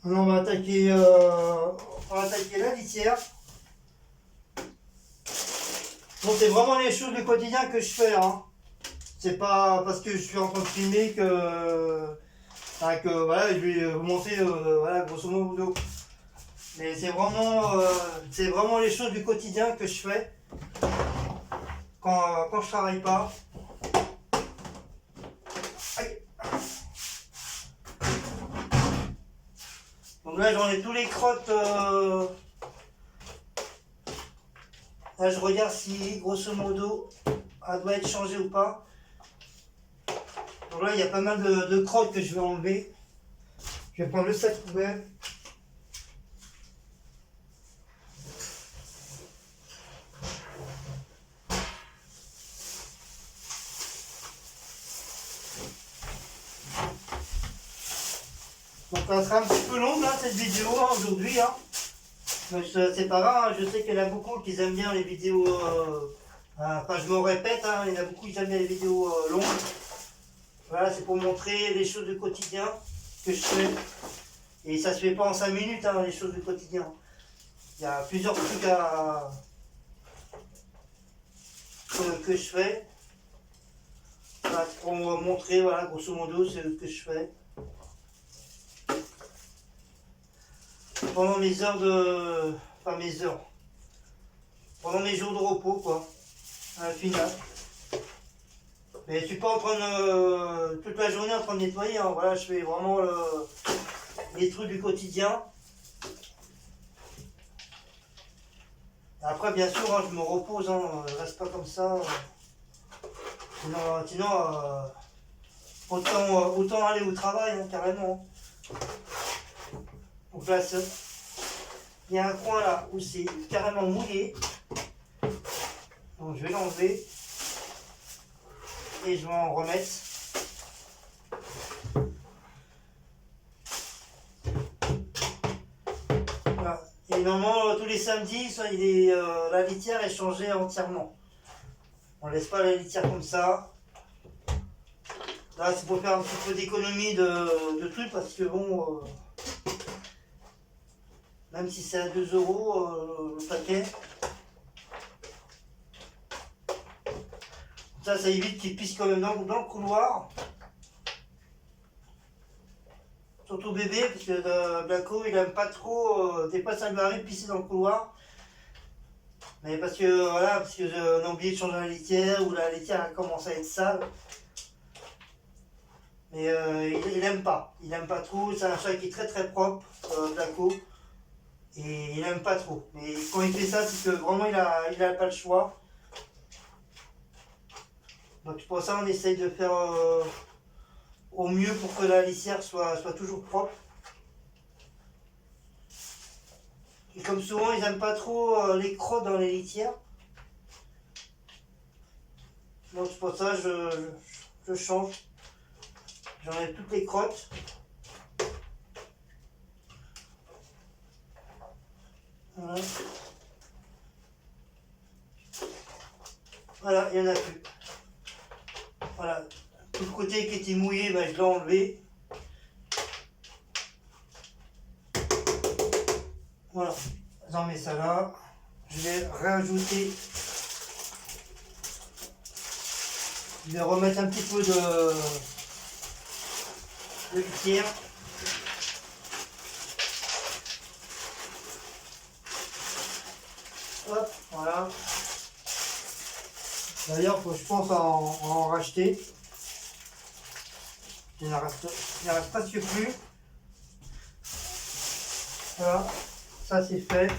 Alors, on va attaquer la litière. Bon, c'est vraiment les choses du quotidien que je fais. Hein. C'est pas parce que je suis en train de filmer que voilà, je vais vous montrer voilà, grosso modo. Mais c'est vraiment les choses du quotidien que je fais quand je travaille pas. Aïe. Donc là, j'en ai tous les crottes. Là, je regarde si, grosso modo, elle doit être changée ou pas. Donc là, il y a pas mal de crottes que je vais enlever. Je vais prendre le sac poubelle. Donc ça sera un petit peu long là, cette vidéo hein, aujourd'hui. Hein. C'est pas grave, hein. Je sais qu'il y en a beaucoup qui aiment bien les vidéos. Enfin, je me répète, hein, il y en a beaucoup qui aiment bien les vidéos longues. Voilà, c'est pour montrer les choses du quotidien que je fais. Et ça se fait pas en 5 minutes, hein, les choses du quotidien. Il y a plusieurs trucs que je fais. Voilà, pour vous montrer, voilà, grosso modo, c'est ce que je fais. Pendant mes heures de... Enfin, mes heures. Pendant mes jours de repos, quoi. À la finale. Mais je suis pas en train de... toute la journée en train de nettoyer, hein. Voilà, je fais vraiment les trucs du quotidien. Après, bien sûr, hein, je me repose, hein. Je reste pas comme ça. Sinon autant aller au travail, hein, carrément. Donc là, il y a un coin là où c'est carrément mouillé. Donc je vais l'enlever. Et je vais en remettre. Voilà. Et normalement, tous les samedis, la litière est changée entièrement. On laisse pas la litière comme ça. Là, c'est pour faire un petit peu d'économie de trucs parce que bon, même si c'est à 2 € le paquet, ça évite qu'il pisse quand même dans le couloir. Surtout bébé, parce que Blanco il aime pas trop, des fois ça lui arrive de pisser dans le couloir. Mais parce que voilà, parce que on a oublié de changer la litière, ou la litière a commencé à être sale. Mais il aime pas. Il aime pas trop. C'est un chat qui est très très propre, Blanco. Et il aime pas trop. Mais quand il fait ça, c'est que vraiment il a pas le choix. Donc pour ça on essaye de faire au mieux pour que la litière soit toujours propre. Et comme souvent ils n'aiment pas trop les crottes dans les litières. Donc c'est pour ça je change. J'enlève toutes les crottes. Voilà. Voilà, il n'y en a plus. Voilà. Tout le côté qui était mouillé, ben, je l'ai enlevé. Voilà. J'en mets ça là. Je vais rajouter. Je vais remettre un petit peu de litière. Hop, voilà. D'ailleurs, je pense en racheter. Il n'en reste presque plus. Voilà, ça c'est fait.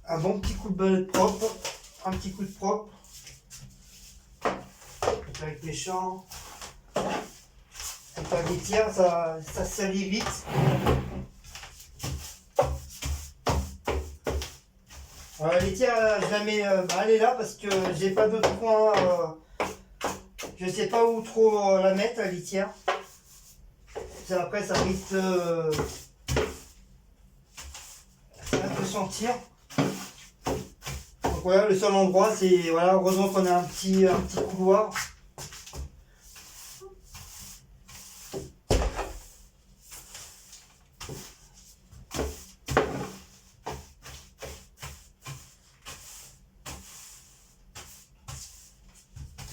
Un bon petit coup de balai propre. Un petit coup de propre. Avec les champs. Avec la litière, ça salit vite. La litière, je la mets, elle est là parce que j'ai pas d'autre coin. Je sais pas où trop la mettre, la litière. Après, ça risque de sentir. Donc voilà, le seul endroit, c'est voilà, heureusement qu'on a un petit couloir.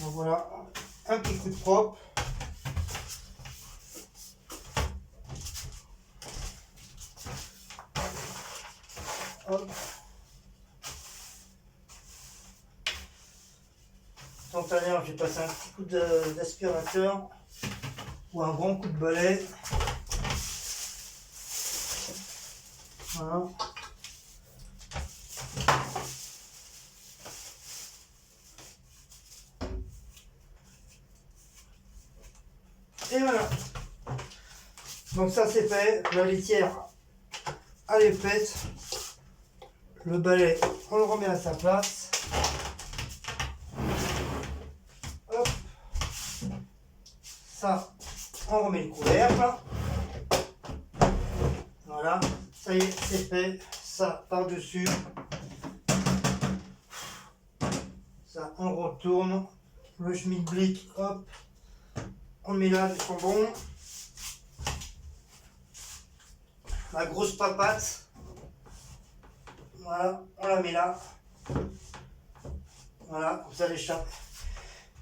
Donc voilà, un petit coup de propre. Hop. Tant à l'heure, je vais passer un petit coup d'aspirateur ou un grand coup de balai. Voilà. Et voilà. Donc ça c'est fait. La litière, elle est faite. Le balai, on le remet à sa place. Hop. Ça, on remet le couvercle. Voilà. Ça y est, c'est fait. Ça par-dessus. Ça, on retourne. Le schmilblick, hop. On le met là, ils sont bons. La grosse papate. Voilà, on la met là. Voilà, comme ça les chats,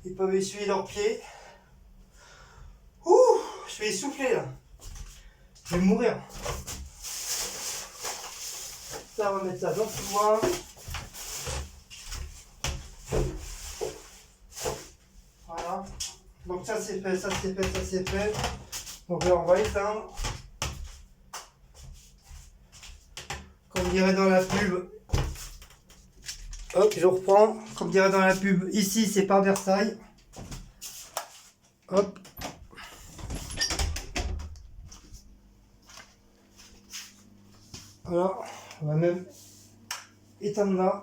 ils peuvent essuyer leurs pieds. Ouh, je suis essoufflé là. Je vais mourir. Ça, on va mettre ça dans le coin. Voilà. Donc ça c'est fait, ça c'est fait, ça c'est fait. Donc là on va éteindre. Comme dirait dans la pub. Hop, je reprends. Comme dirait dans la pub, ici c'est pas Versailles. Hop. Voilà, on va même éteindre là.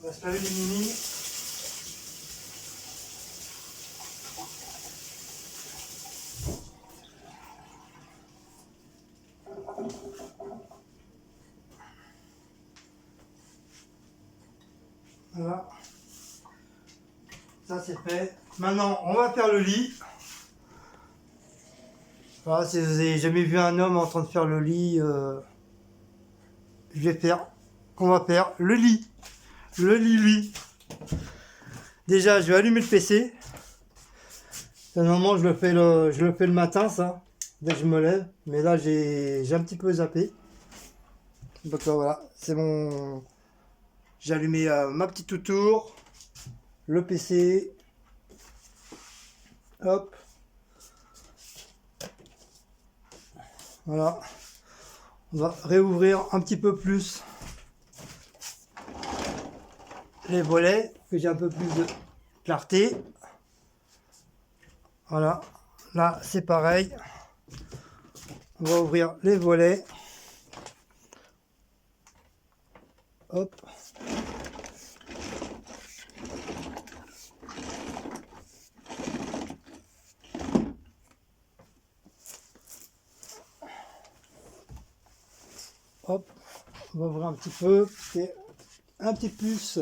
On va se laver les mini. Voilà. Ça c'est fait. Maintenant, on va faire le lit. Voilà, si vous n'avez jamais vu un homme en train de faire le lit, on va faire le lit. Le lit. Déjà, je vais allumer le PC. Normalement, je le fais le matin, ça, dès que je me lève. Mais là, j'ai un petit peu zappé. Donc là, voilà, c'est bon. J'ai allumé ma petite tour, le PC. Hop. Voilà. On va réouvrir un petit peu plus les volets, que j'ai un peu plus de clarté. Voilà. Là, c'est pareil. On va ouvrir les volets. Hop. Hop, on va ouvrir un petit peu, c'est un petit plus,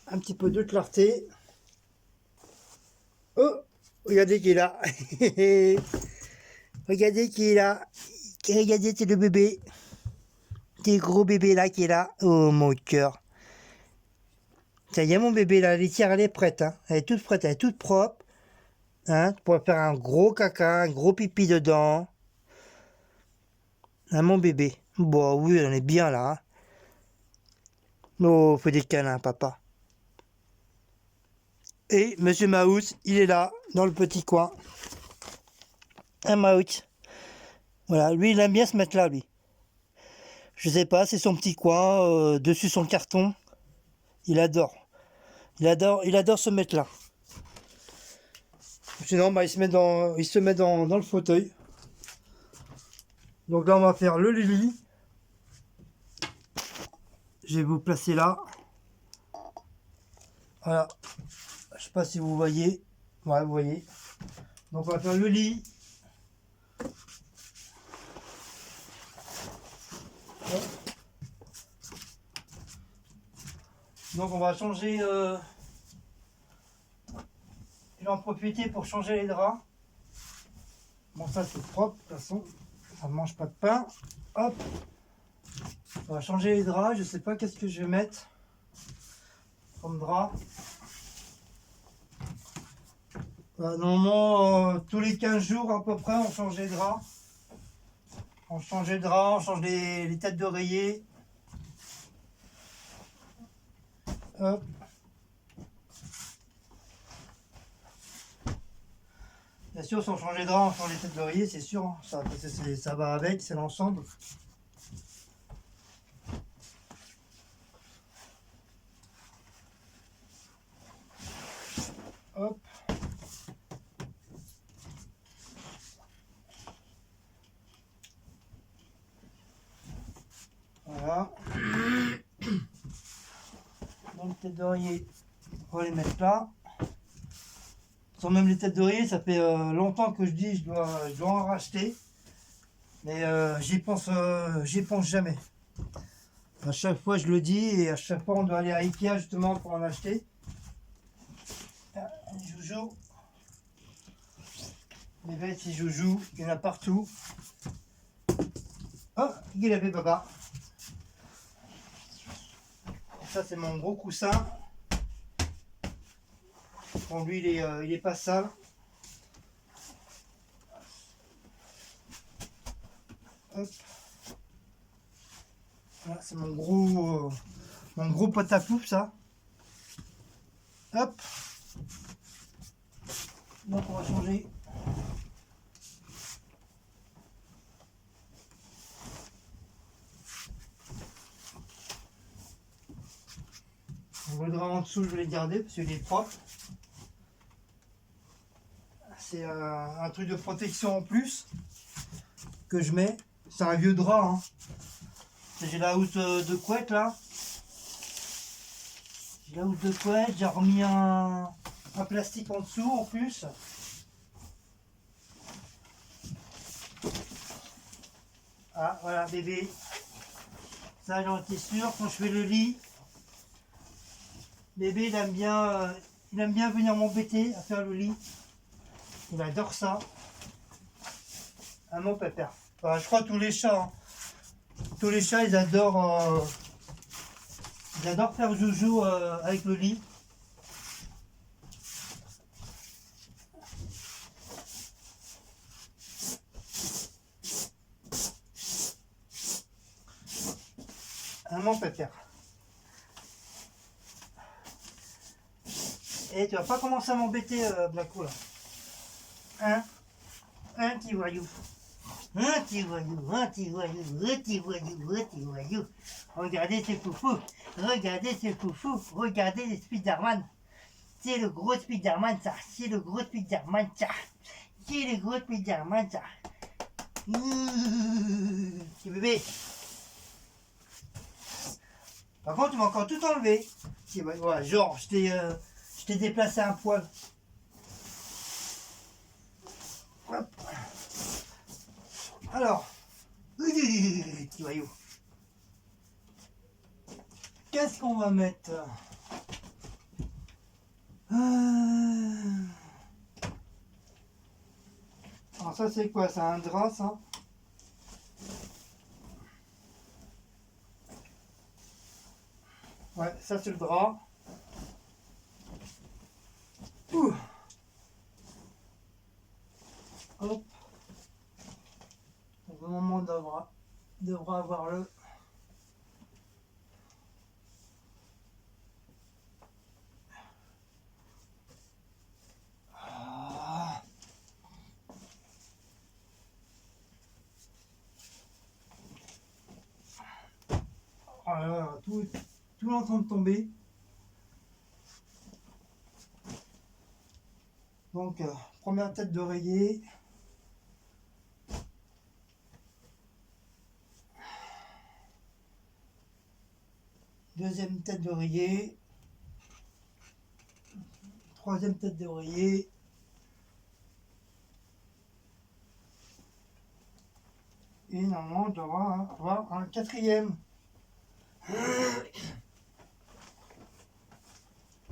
un petit peu de clarté. Oh, regardez qui est là. Regardez qui est là. Regardez, c'est le bébé. C'est le gros bébé là qui est là. Oh mon cœur. Ça y est, mon bébé là, la litière elle est prête. Hein. Elle est toute prête, elle est toute propre. Hein, tu pourrais faire un gros caca, un gros pipi dedans. Hein, mon bébé. Bon, oui, on est bien là. Hein. Oh, faut des câlins, papa. Et Monsieur Mouse, il est là, dans le petit coin. Un Mouse. Voilà, lui, il aime bien se mettre là, lui. Je sais pas, c'est son petit coin, dessus son carton. Il adore. Il adore se mettre là. Sinon, bah, il se met dans le fauteuil. Donc là, on va faire le lit. Je vais vous placer là. Voilà. Je sais pas si vous voyez. Ouais, vous voyez. Donc on va faire le lit. Donc on va changer. Je vais en profiter pour changer les draps. Bon, ça c'est propre, de toute façon. Ça ne mange pas de pain. Hop. On va changer les draps. Je sais pas qu'est-ce que je vais mettre comme drap. Normalement, tous les 15 jours à peu près, on change les draps. On change les draps, on change les têtes d'oreiller. Hop. Bien sûr, si on change les draps, on change les têtes d'oreiller, c'est sûr. Hein. Ça va avec, c'est l'ensemble. Hop. Voilà. Donc les têtes d'oreiller, on va les mettre là. Sans même les têtes d'oreiller, ça fait longtemps que je dis je dois en racheter. Mais j'y pense jamais. À chaque fois je le dis et à chaque fois on doit aller à Ikea justement pour en acheter. Joujou. Les bêtes c'est joujou, il y en a partout. Oh, il avait papa. Ça c'est mon gros coussin. Bon, lui il est pas sale. Hop. Voilà, c'est mon gros pot à poupe, ça. Hop. Donc on va changer. Le drap en dessous, je vais les garder parce qu'il est propre. C'est un truc de protection en plus que je mets. C'est un vieux drap. Hein. J'ai la housse de couette là. J'ai la housse de couette. J'ai remis un plastique en dessous en plus. Ah voilà bébé. Ça j'en étais sûr. Quand je fais le lit, bébé il aime bien venir m'embêter à faire le lit. Il adore ça. Ah mon pépère. Enfin, je crois tous les chats. Hein. Tous les chats ils adorent faire joujou avec le lit. Ah mon pépère. Et tu vas pas commencer à m'embêter, Blacko là. Hein? Un petit voyou. Un petit voyou, un petit voyou, un petit voyou, un petit voyou. Regardez ce foufou. Regardez ce foufou. Regardez les Spider-Man. C'est le gros Spider-Man ça. C'est le gros Spider-Man ça. C'est le gros Spider-Man ça. Petit bébé. Par contre, tu vas encore tout enlever. Voilà, genre, je t'ai déplacé un poil. Hop. Alors, petit voyou. Qu'est-ce qu'on va mettre? Alors ça c'est quoi? C'est un drap ça? Ouais, ça c'est le drap. Ouh. Hop. Donc, au moment devra avoir le... Oh là là, tout est en train de tomber. Donc, première tête d'oreiller. Deuxième tête d'oreiller. Troisième tête d'oreiller. Et normalement, on devra avoir un quatrième.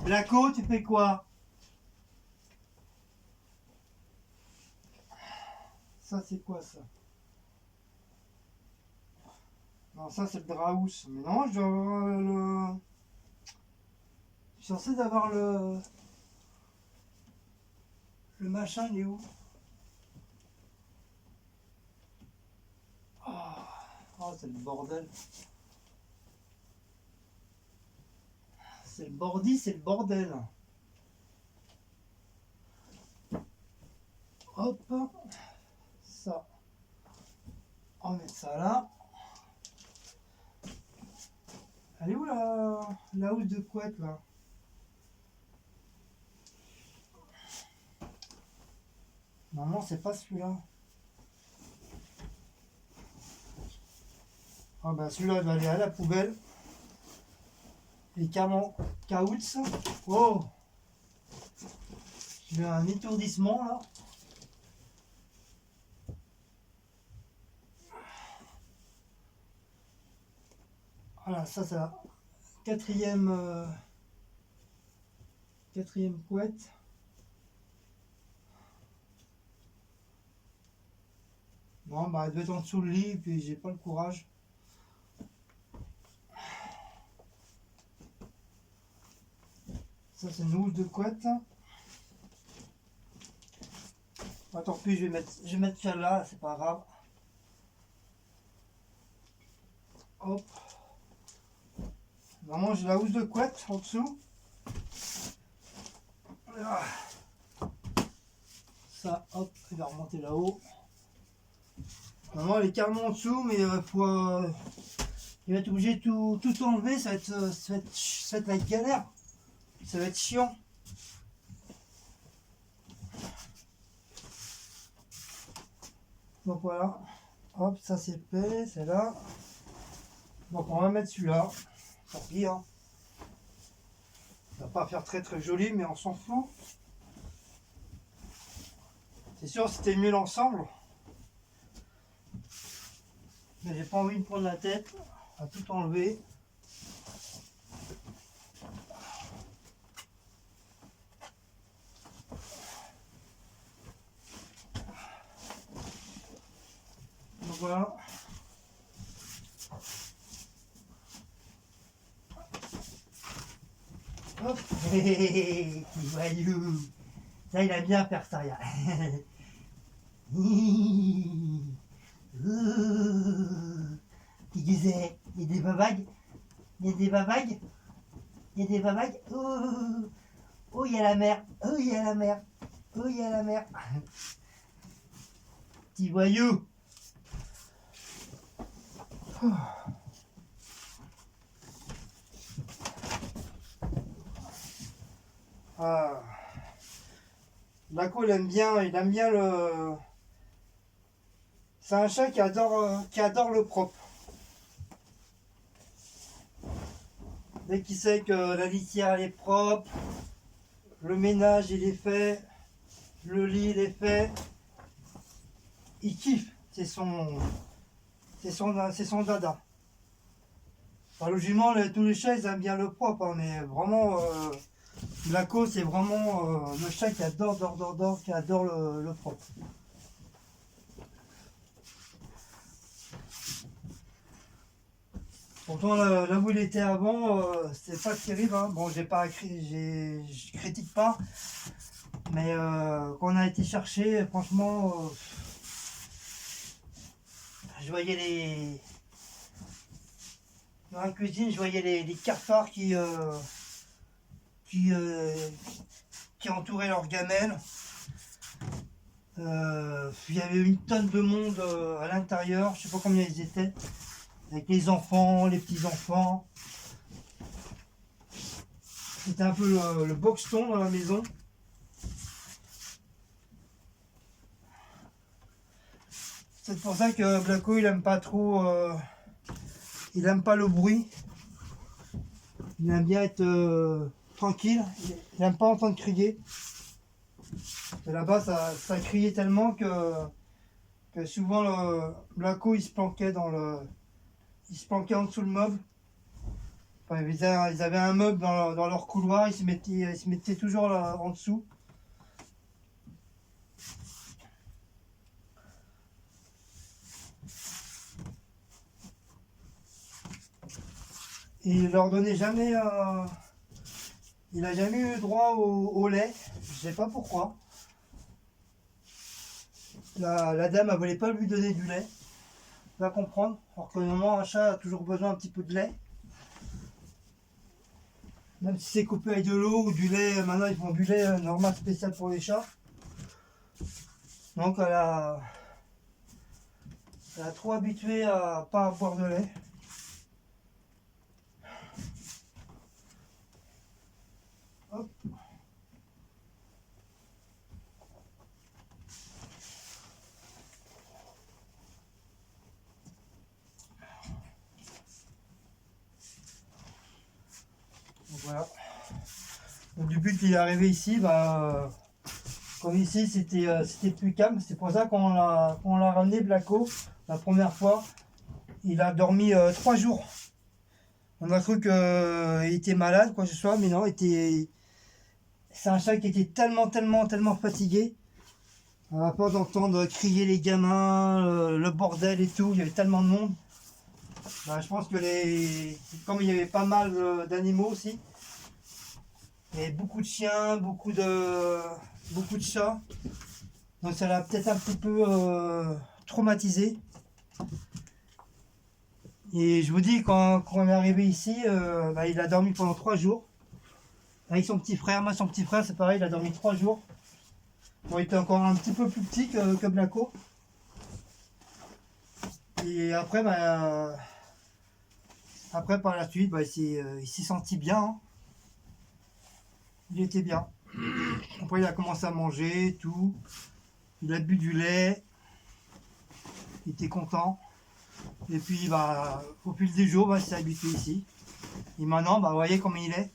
Blacko, tu fais quoi? Ça, c'est quoi ça? Non, ça, c'est le draus. Mais non, je dois avoir le... Je suis censé d'avoir le machin, il est où? Oh, c'est le bordel. C'est le bordi, c'est le bordel. Hop, ça. On va mettre ça là. Elle est où la housse de couette là? Normalement, c'est pas celui-là. Ah bah celui-là il va aller à la poubelle. Et Kaouts. Oh, j'ai eu un étourdissement là. Voilà, ça c'est la quatrième couette. Bon bah elle doit être en dessous le lit, puis j'ai pas le courage. Ça c'est une housse de couette. Tant pis, je vais mettre celle-là, c'est pas grave. Hop. Normalement j'ai la housse de couette en dessous. Voilà. Ça, hop, il va remonter là-haut. Normalement elle est carrément en dessous, mais il va être obligé de tout enlever, ça va être la galère. Ça va être chiant. Donc voilà. Hop, ça c'est fait, c'est là. Donc on va mettre celui-là. Tant pis, hein. Ça va pas faire très très joli, mais on s'en fout. C'est sûr c'était mieux l'ensemble. Mais j'ai pas envie de prendre la tête à tout enlever. Donc voilà. Hop. Petit voyou. Ça il a bien faire ça. Qui disait, il y a des babagues, il y a des babagues, il y a des babagues. Oh, il y a la mer, oh, il y a la mer, oh, il y a la mer. Petit voyou. Ah. Blacko, il aime bien le. C'est un chat qui adore le propre. Dès qu'il sait que la litière elle est propre, le ménage il est fait, le lit il est fait, il kiffe. C'est son dada. Enfin, logiquement, tous les chats ils aiment bien le propre, hein, mais vraiment, Blacko c'est vraiment le chat qui adore le propre. Pourtant là où il était avant, c'était pas terrible, hein. Bon, je critique pas, mais quand on a été chercher, franchement, je voyais dans la cuisine, je voyais les cafards qui entouraient leur gamelle. Il y avait une tonne de monde à l'intérieur, je sais pas combien ils étaient. Avec les enfants, les petits-enfants. C'était un peu le boxton dans la maison. C'est pour ça que Blacko il aime pas trop. Il aime pas le bruit. Il aime bien être tranquille. Il aime pas entendre crier. Et là-bas ça criait tellement que souvent Blacko il se planquait il se planquait en dessous le meuble. Enfin, ils avaient un meuble dans leur couloir, ils se mettaient toujours là, en dessous. Et il leur donnait jamais. Il n'a jamais eu droit au lait. Je sais pas pourquoi. La dame ne voulait pas lui donner du lait. On va comprendre. Alors que normalement un chat a toujours besoin un petit peu de lait. Même si c'est coupé avec de l'eau ou du lait, maintenant ils font du lait normal spécial pour les chats. Donc elle a trop habitué à pas boire de lait. Hop. Donc voilà. Donc depuis qu'il est arrivé ici, comme ici c'était plus calme, c'est pour ça qu'on l'a ramené Blacko la première fois. Il a dormi 3 jours. On a cru qu'il était malade, quoi que ce soit, mais non, c'est un chat qui était tellement fatigué. À force d'entendre crier les gamins, le bordel et tout, il y avait tellement de monde. Je pense que comme il y avait pas mal d'animaux aussi, Il y avait beaucoup de chiens, beaucoup de chats. Donc ça l'a peut-être un petit peu traumatisé. Et je vous dis, quand on est arrivé ici, il a dormi pendant 3 jours. Avec son petit frère. Moi, son petit frère, c'est pareil, il a dormi 3 jours. Bon, il était encore un petit peu plus petit que Blanco. Et après, par la suite, il s'est senti bien. Hein. Il était bien. Après, il a commencé à manger, tout. Il a bu du lait. Il était content. Et puis, au fil des jours, il s'est habitué ici. Et maintenant, vous voyez comment il est.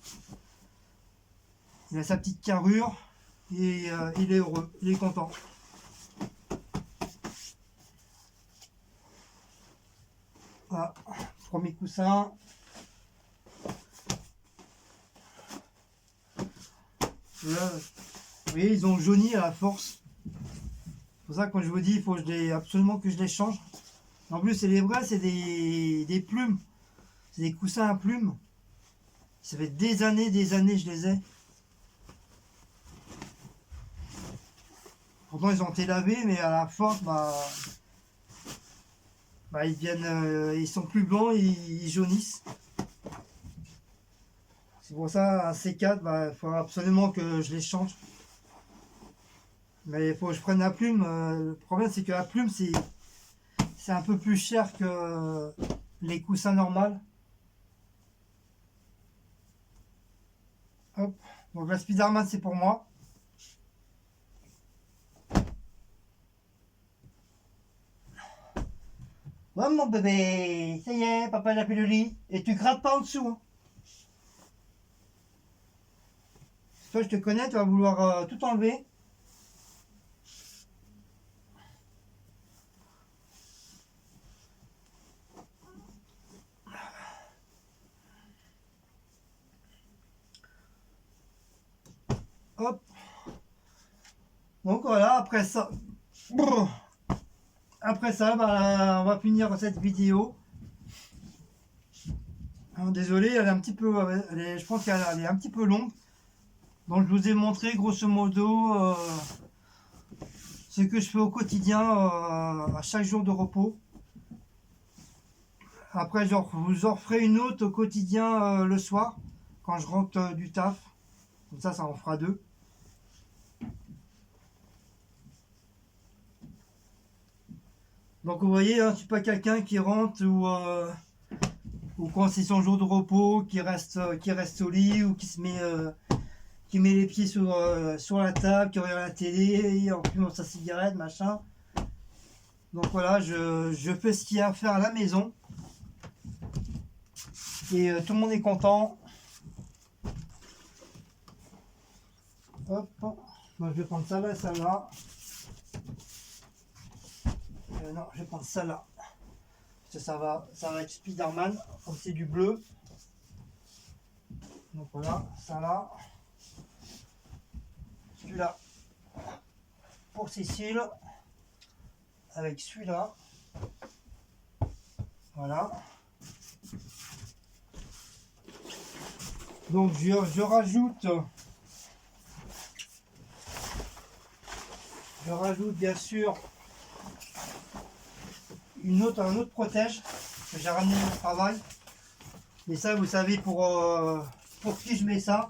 Il a sa petite carrure. Et il est heureux. Il est content. Voilà. Premier coussin. Là, vous voyez, ils ont jauni à la force. C'est pour ça que quand je vous dis, il faut absolument que je les change. En plus, c'est les vrais, c'est des plumes. C'est des coussins à plumes. Ça fait des années, je les ai. Pourtant, ils ont été lavés, mais à la force, ils viennent, ils sont plus blancs, ils jaunissent. C'est pour ça, un C4, il faut absolument que je les change. Mais il faut que je prenne la plume. Le problème, c'est que la plume, c'est un peu plus cher que les coussins normaux. Hop. Donc la Spiderman, c'est pour moi. Ouais, mon bébé, ça y est, papa il a fait le lit. Et tu grattes pas en dessous. Hein. Toi, je te connais, tu vas vouloir tout enlever. Hop. Donc voilà, après ça, on va finir cette vidéo. Alors, désolé, elle est un petit peu, je pense qu'elle est un petit peu longue. Donc je vous ai montré grosso modo ce que je fais au quotidien à chaque jour de repos. Après, je vous en referai une autre au quotidien le soir, quand je rentre du taf. Comme ça en fera 2. Donc vous voyez, hein, je suis pas quelqu'un qui rentre ou quand c'est son jour de repos, qui reste au lit ou qui met les pieds sur la table, qui regarde la télé, en fumant sa cigarette, machin. Donc voilà, je fais ce qu'il y a à faire à la maison. Et tout le monde est content. Hop. Donc, je vais prendre ça là, ça là. Non, je vais prendre ça là. Ça va être Spiderman, comme c'est du bleu. Donc voilà, ça là. Celui-là pour Cécile. Avec celui-là. Voilà. Donc je rajoute bien sûr un autre protège que j'ai ramené au travail. Et ça, vous savez pour qui je mets ça.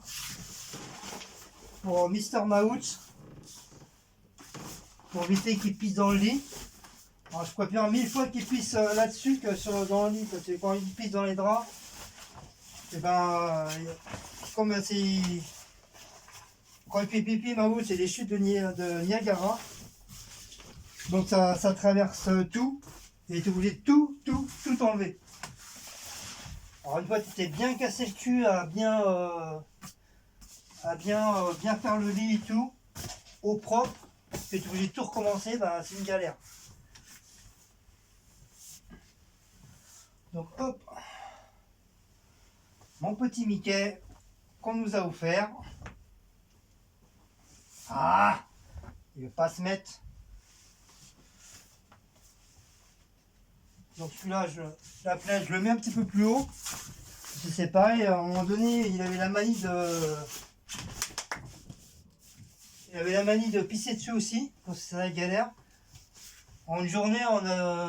Pour Mister Mouse. Pour éviter qu'il pisse dans le lit. Alors, je préfère 1000 fois qu'il pisse là-dessus que dans le lit. Parce que quand il pisse dans les draps, et comme c'est... Quand il fait pipi, Mouse, c'est les chutes de Niagara. Donc ça traverse tout. Et tu es obligé de tout enlever. Alors une fois que tu t'es bien cassé le cul à bien faire le lit et tout, au propre, que tu es obligé de tout recommencer, c'est une galère. Donc hop, mon petit Mickey qu'on nous a offert. Ah, il ne veut pas se mettre. Donc celui-là, la flèche, je le mets un petit peu plus haut. C'est pareil, à un moment donné, il avait la manie Il avait la manie de pisser dessus aussi, parce que c'est la galère. En une journée,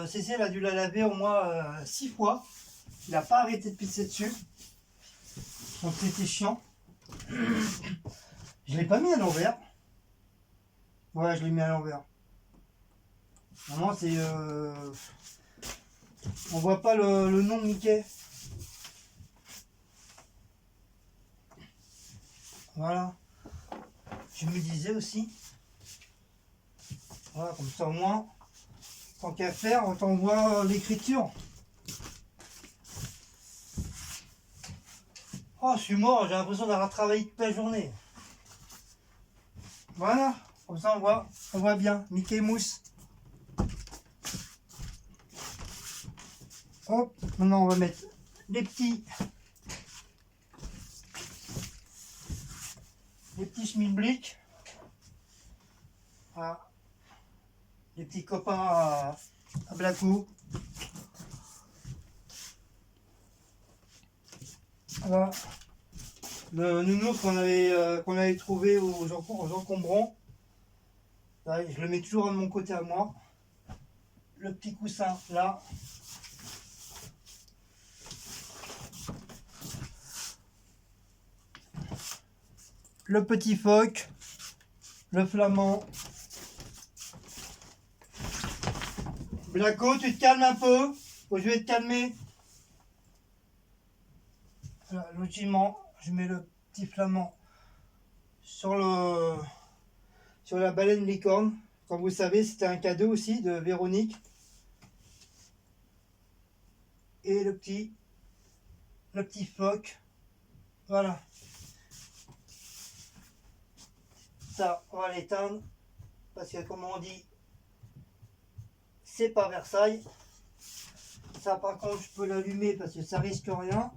Cécile a dû la laver au moins 6 fois. Il n'a pas arrêté de pisser dessus. Donc c'était chiant. Je l'ai pas mis à l'envers. Ouais, je l'ai mis à l'envers. Vraiment, c'est... On voit pas le nom de Mickey. Voilà. Je me disais aussi. Voilà, comme ça au moins, tant qu'à faire, on voit l'écriture. Oh, je suis mort, j'ai l'impression d'avoir travaillé toute la journée. Voilà, comme ça on voit bien. Mickey Mouse. Hop, maintenant on va mettre les petits schmilblick. Voilà. Les petits copains à Blacko. Voilà. Le nounours qu'on avait trouvé aux encombrants. Je le mets toujours de mon côté à moi. Le petit coussin là. Le petit phoque. Le flamand. Blacko, tu te calmes un peu. Je vais te calmer. Voilà, logiquement, je mets le petit flamand sur la baleine licorne. Comme vous savez, c'était un cadeau aussi de Véronique. Et le petit phoque. Voilà. Ça, on va l'éteindre. Parce que comme on dit, c'est pas Versailles. Ça, par contre, je peux l'allumer parce que ça risque rien.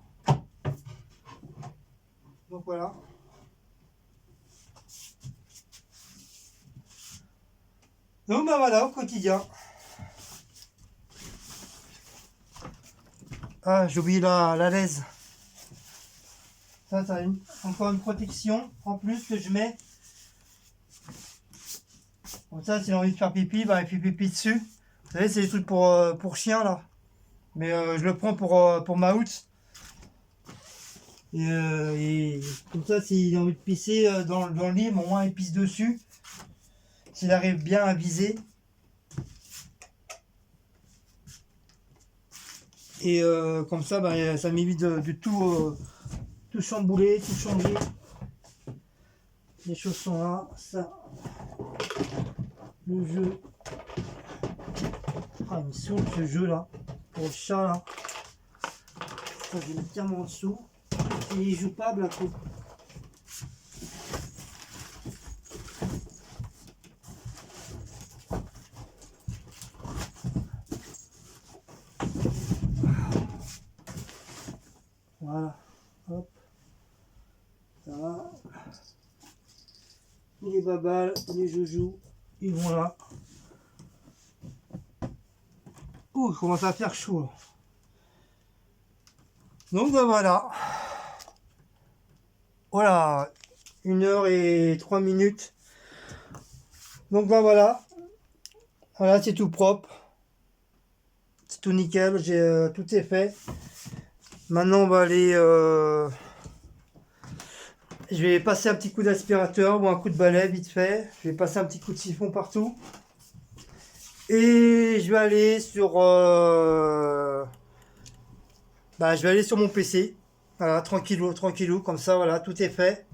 Donc voilà. Donc ben voilà, au quotidien. Ah, j'ai oublié la laise. Ça a encore une protection en plus que je mets. Comme ça, s'il a envie de faire pipi, bah, il fait pipi dessus. Vous savez, c'est des trucs pour chien là. Mais je le prends pour Maouts. Et comme ça, s'il a envie de pisser dans le lit, au moins il pisse dessus. S'il arrive bien à viser. Et comme ça, bah, ça m'évite de tout chambouler, tout changer. Les choses sont là, ça. Le jeu. Ah, il me saoule ce jeu là. Pour le chat là. Ça, je vais le mettre carrément en dessous. Et il joue pas Blacko. Voilà. Hop. Ça va. Les babales, les joujous, ils vont là. Ouh, il commence à faire chaud. Donc ben voilà. Voilà. 1h03. Donc ben voilà. Voilà, c'est tout propre. C'est tout nickel. Tout est fait. Maintenant on va aller. Je vais passer un petit coup d'aspirateur ou un coup de balai vite fait. Je vais passer un petit coup de siphon partout. Et je vais aller sur je vais aller sur mon PC. Voilà, tranquillou, tranquillou, comme ça, voilà, tout est fait.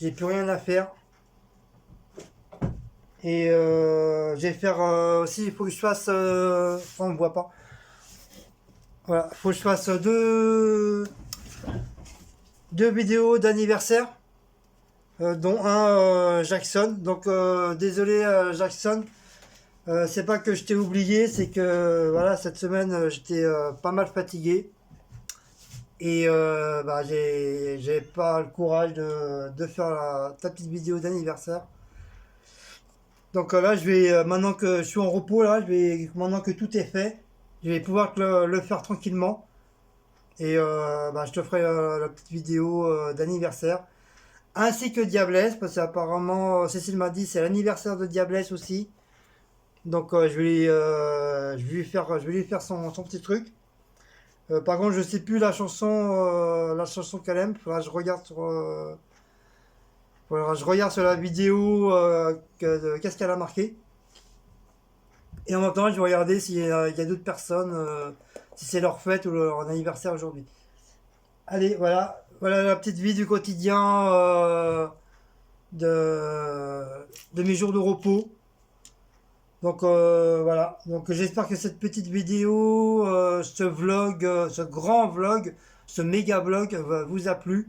J'ai plus rien à faire. Et je vais faire aussi, il faut que je fasse. On ne voit pas. Voilà, il faut que je fasse deux vidéos d'anniversaire. Dont un Jackson. Donc désolé Jackson. C'est pas que je t'ai oublié, c'est que voilà, cette semaine j'étais pas mal fatigué. Et j'ai pas le courage de faire ta petite vidéo d'anniversaire. Donc là je vais, maintenant que je suis en repos là, maintenant que tout est fait, je vais pouvoir le faire tranquillement. Et je te ferai la petite vidéo d'anniversaire. ainsi que Diablesse, parce qu'apparemment Cécile m'a dit c'est l'anniversaire de Diablesse aussi. Donc je vais lui faire son petit truc. Par contre, je sais plus la chanson qu'elle aime. Faudra que je regarde sur la vidéo qu'est-ce qu'elle a marqué. Et en même temps, je vais regarder il y a d'autres personnes, si c'est leur fête ou leur anniversaire aujourd'hui. Allez, voilà la petite vie du quotidien de, de mes jours de repos. Donc voilà, donc j'espère que cette petite vidéo, ce vlog, ce grand vlog, ce méga vlog vous a plu.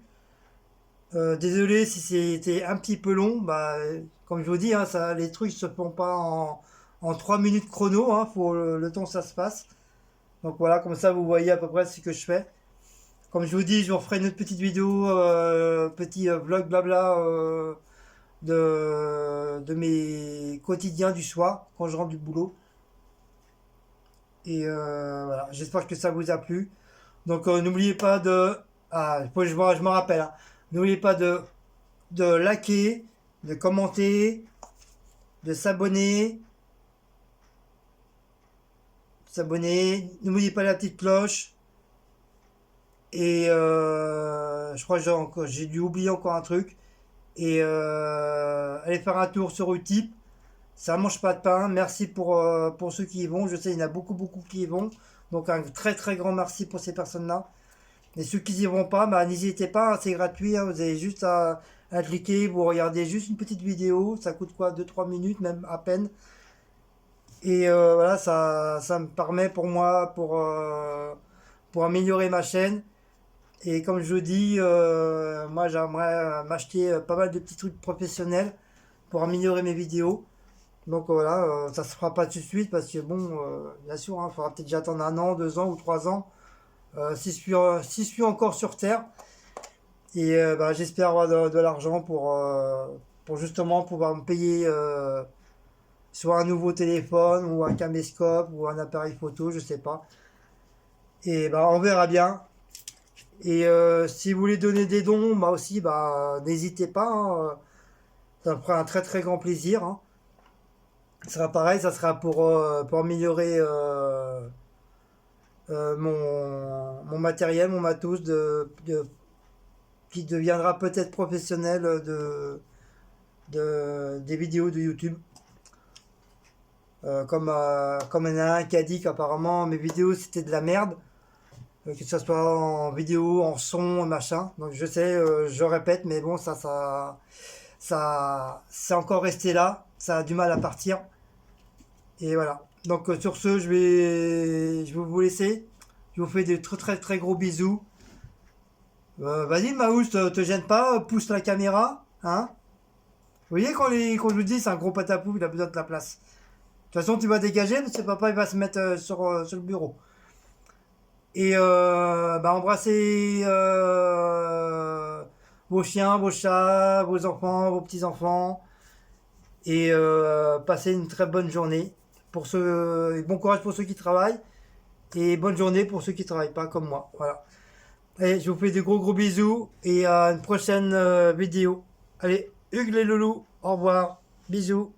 Désolé si c'était un petit peu long, bah, comme je vous dis, hein, les trucs se font pas en 3 minutes chrono, hein, faut le temps que ça se passe. Donc voilà, comme ça vous voyez à peu près ce que je fais. Comme je vous dis, je vous referai une autre petite vidéo, petit vlog blabla de mes quotidiens du soir quand je rentre du boulot. Et voilà, j'espère que ça vous a plu. Donc n'oubliez pas de... Ah, je me rappelle, hein. N'oubliez pas de liker, de commenter, de s'abonner. N'oubliez pas la petite cloche. Et je crois que j'ai dû oublier encore un truc. Et allez faire un tour sur Utip. Ça mange pas de pain. Merci pour ceux qui y vont. Je sais, il y en a beaucoup, beaucoup qui y vont. Donc un très, très grand merci pour ces personnes-là. Et ceux qui n'y vont pas, bah, n'hésitez pas, hein, c'est gratuit. Hein, vous avez juste à cliquer. Vous regardez juste une petite vidéo. Ça coûte quoi? 2 3 minutes, même à peine. Et voilà, ça me permet pour moi, pour améliorer ma chaîne. Et comme je dis, moi j'aimerais m'acheter pas mal de petits trucs professionnels pour améliorer mes vidéos. Donc voilà, ça se fera pas tout de suite parce que bon, bien sûr, il faudra peut-être déjà attendre 1 an, 2 ans ou 3 ans si je suis encore sur Terre. Et bah, j'espère avoir de l'argent pour justement pouvoir me payer soit un nouveau téléphone ou un caméscope ou un appareil photo, je sais pas. Et bah, on verra bien. Et si vous voulez donner des dons, moi aussi, bah, n'hésitez pas, hein, ça me fera un très très grand plaisir, hein. Ça sera pareil, ça sera pour améliorer mon matériel, mon matos, qui deviendra peut-être professionnel des vidéos de YouTube. Comme il y en a un qui a dit qu'apparemment mes vidéos c'était de la merde, que ce soit en vidéo, en son, machin. Donc je sais, je répète, mais bon, ça, c'est encore resté là. Ça a du mal à partir. Et voilà. Donc sur ce, je vais vous laisser. Je vous fais des très très très gros bisous. Vas-y, Maous, te gêne pas, pousse la caméra, hein. Vous voyez quand je vous dis c'est un gros patapou, il a besoin de la place. De toute façon, tu vas dégager, parce que papa il va se mettre sur le bureau. Et bah, embrassez vos chiens, vos chats, vos enfants, vos petits-enfants. Et passez une très bonne journée. Et bon courage pour ceux qui travaillent. Et bonne journée pour ceux qui ne travaillent pas comme moi. Voilà. Allez, je vous fais de gros gros bisous. Et à une prochaine vidéo. Allez, Hugues les loulous. Au revoir. Bisous.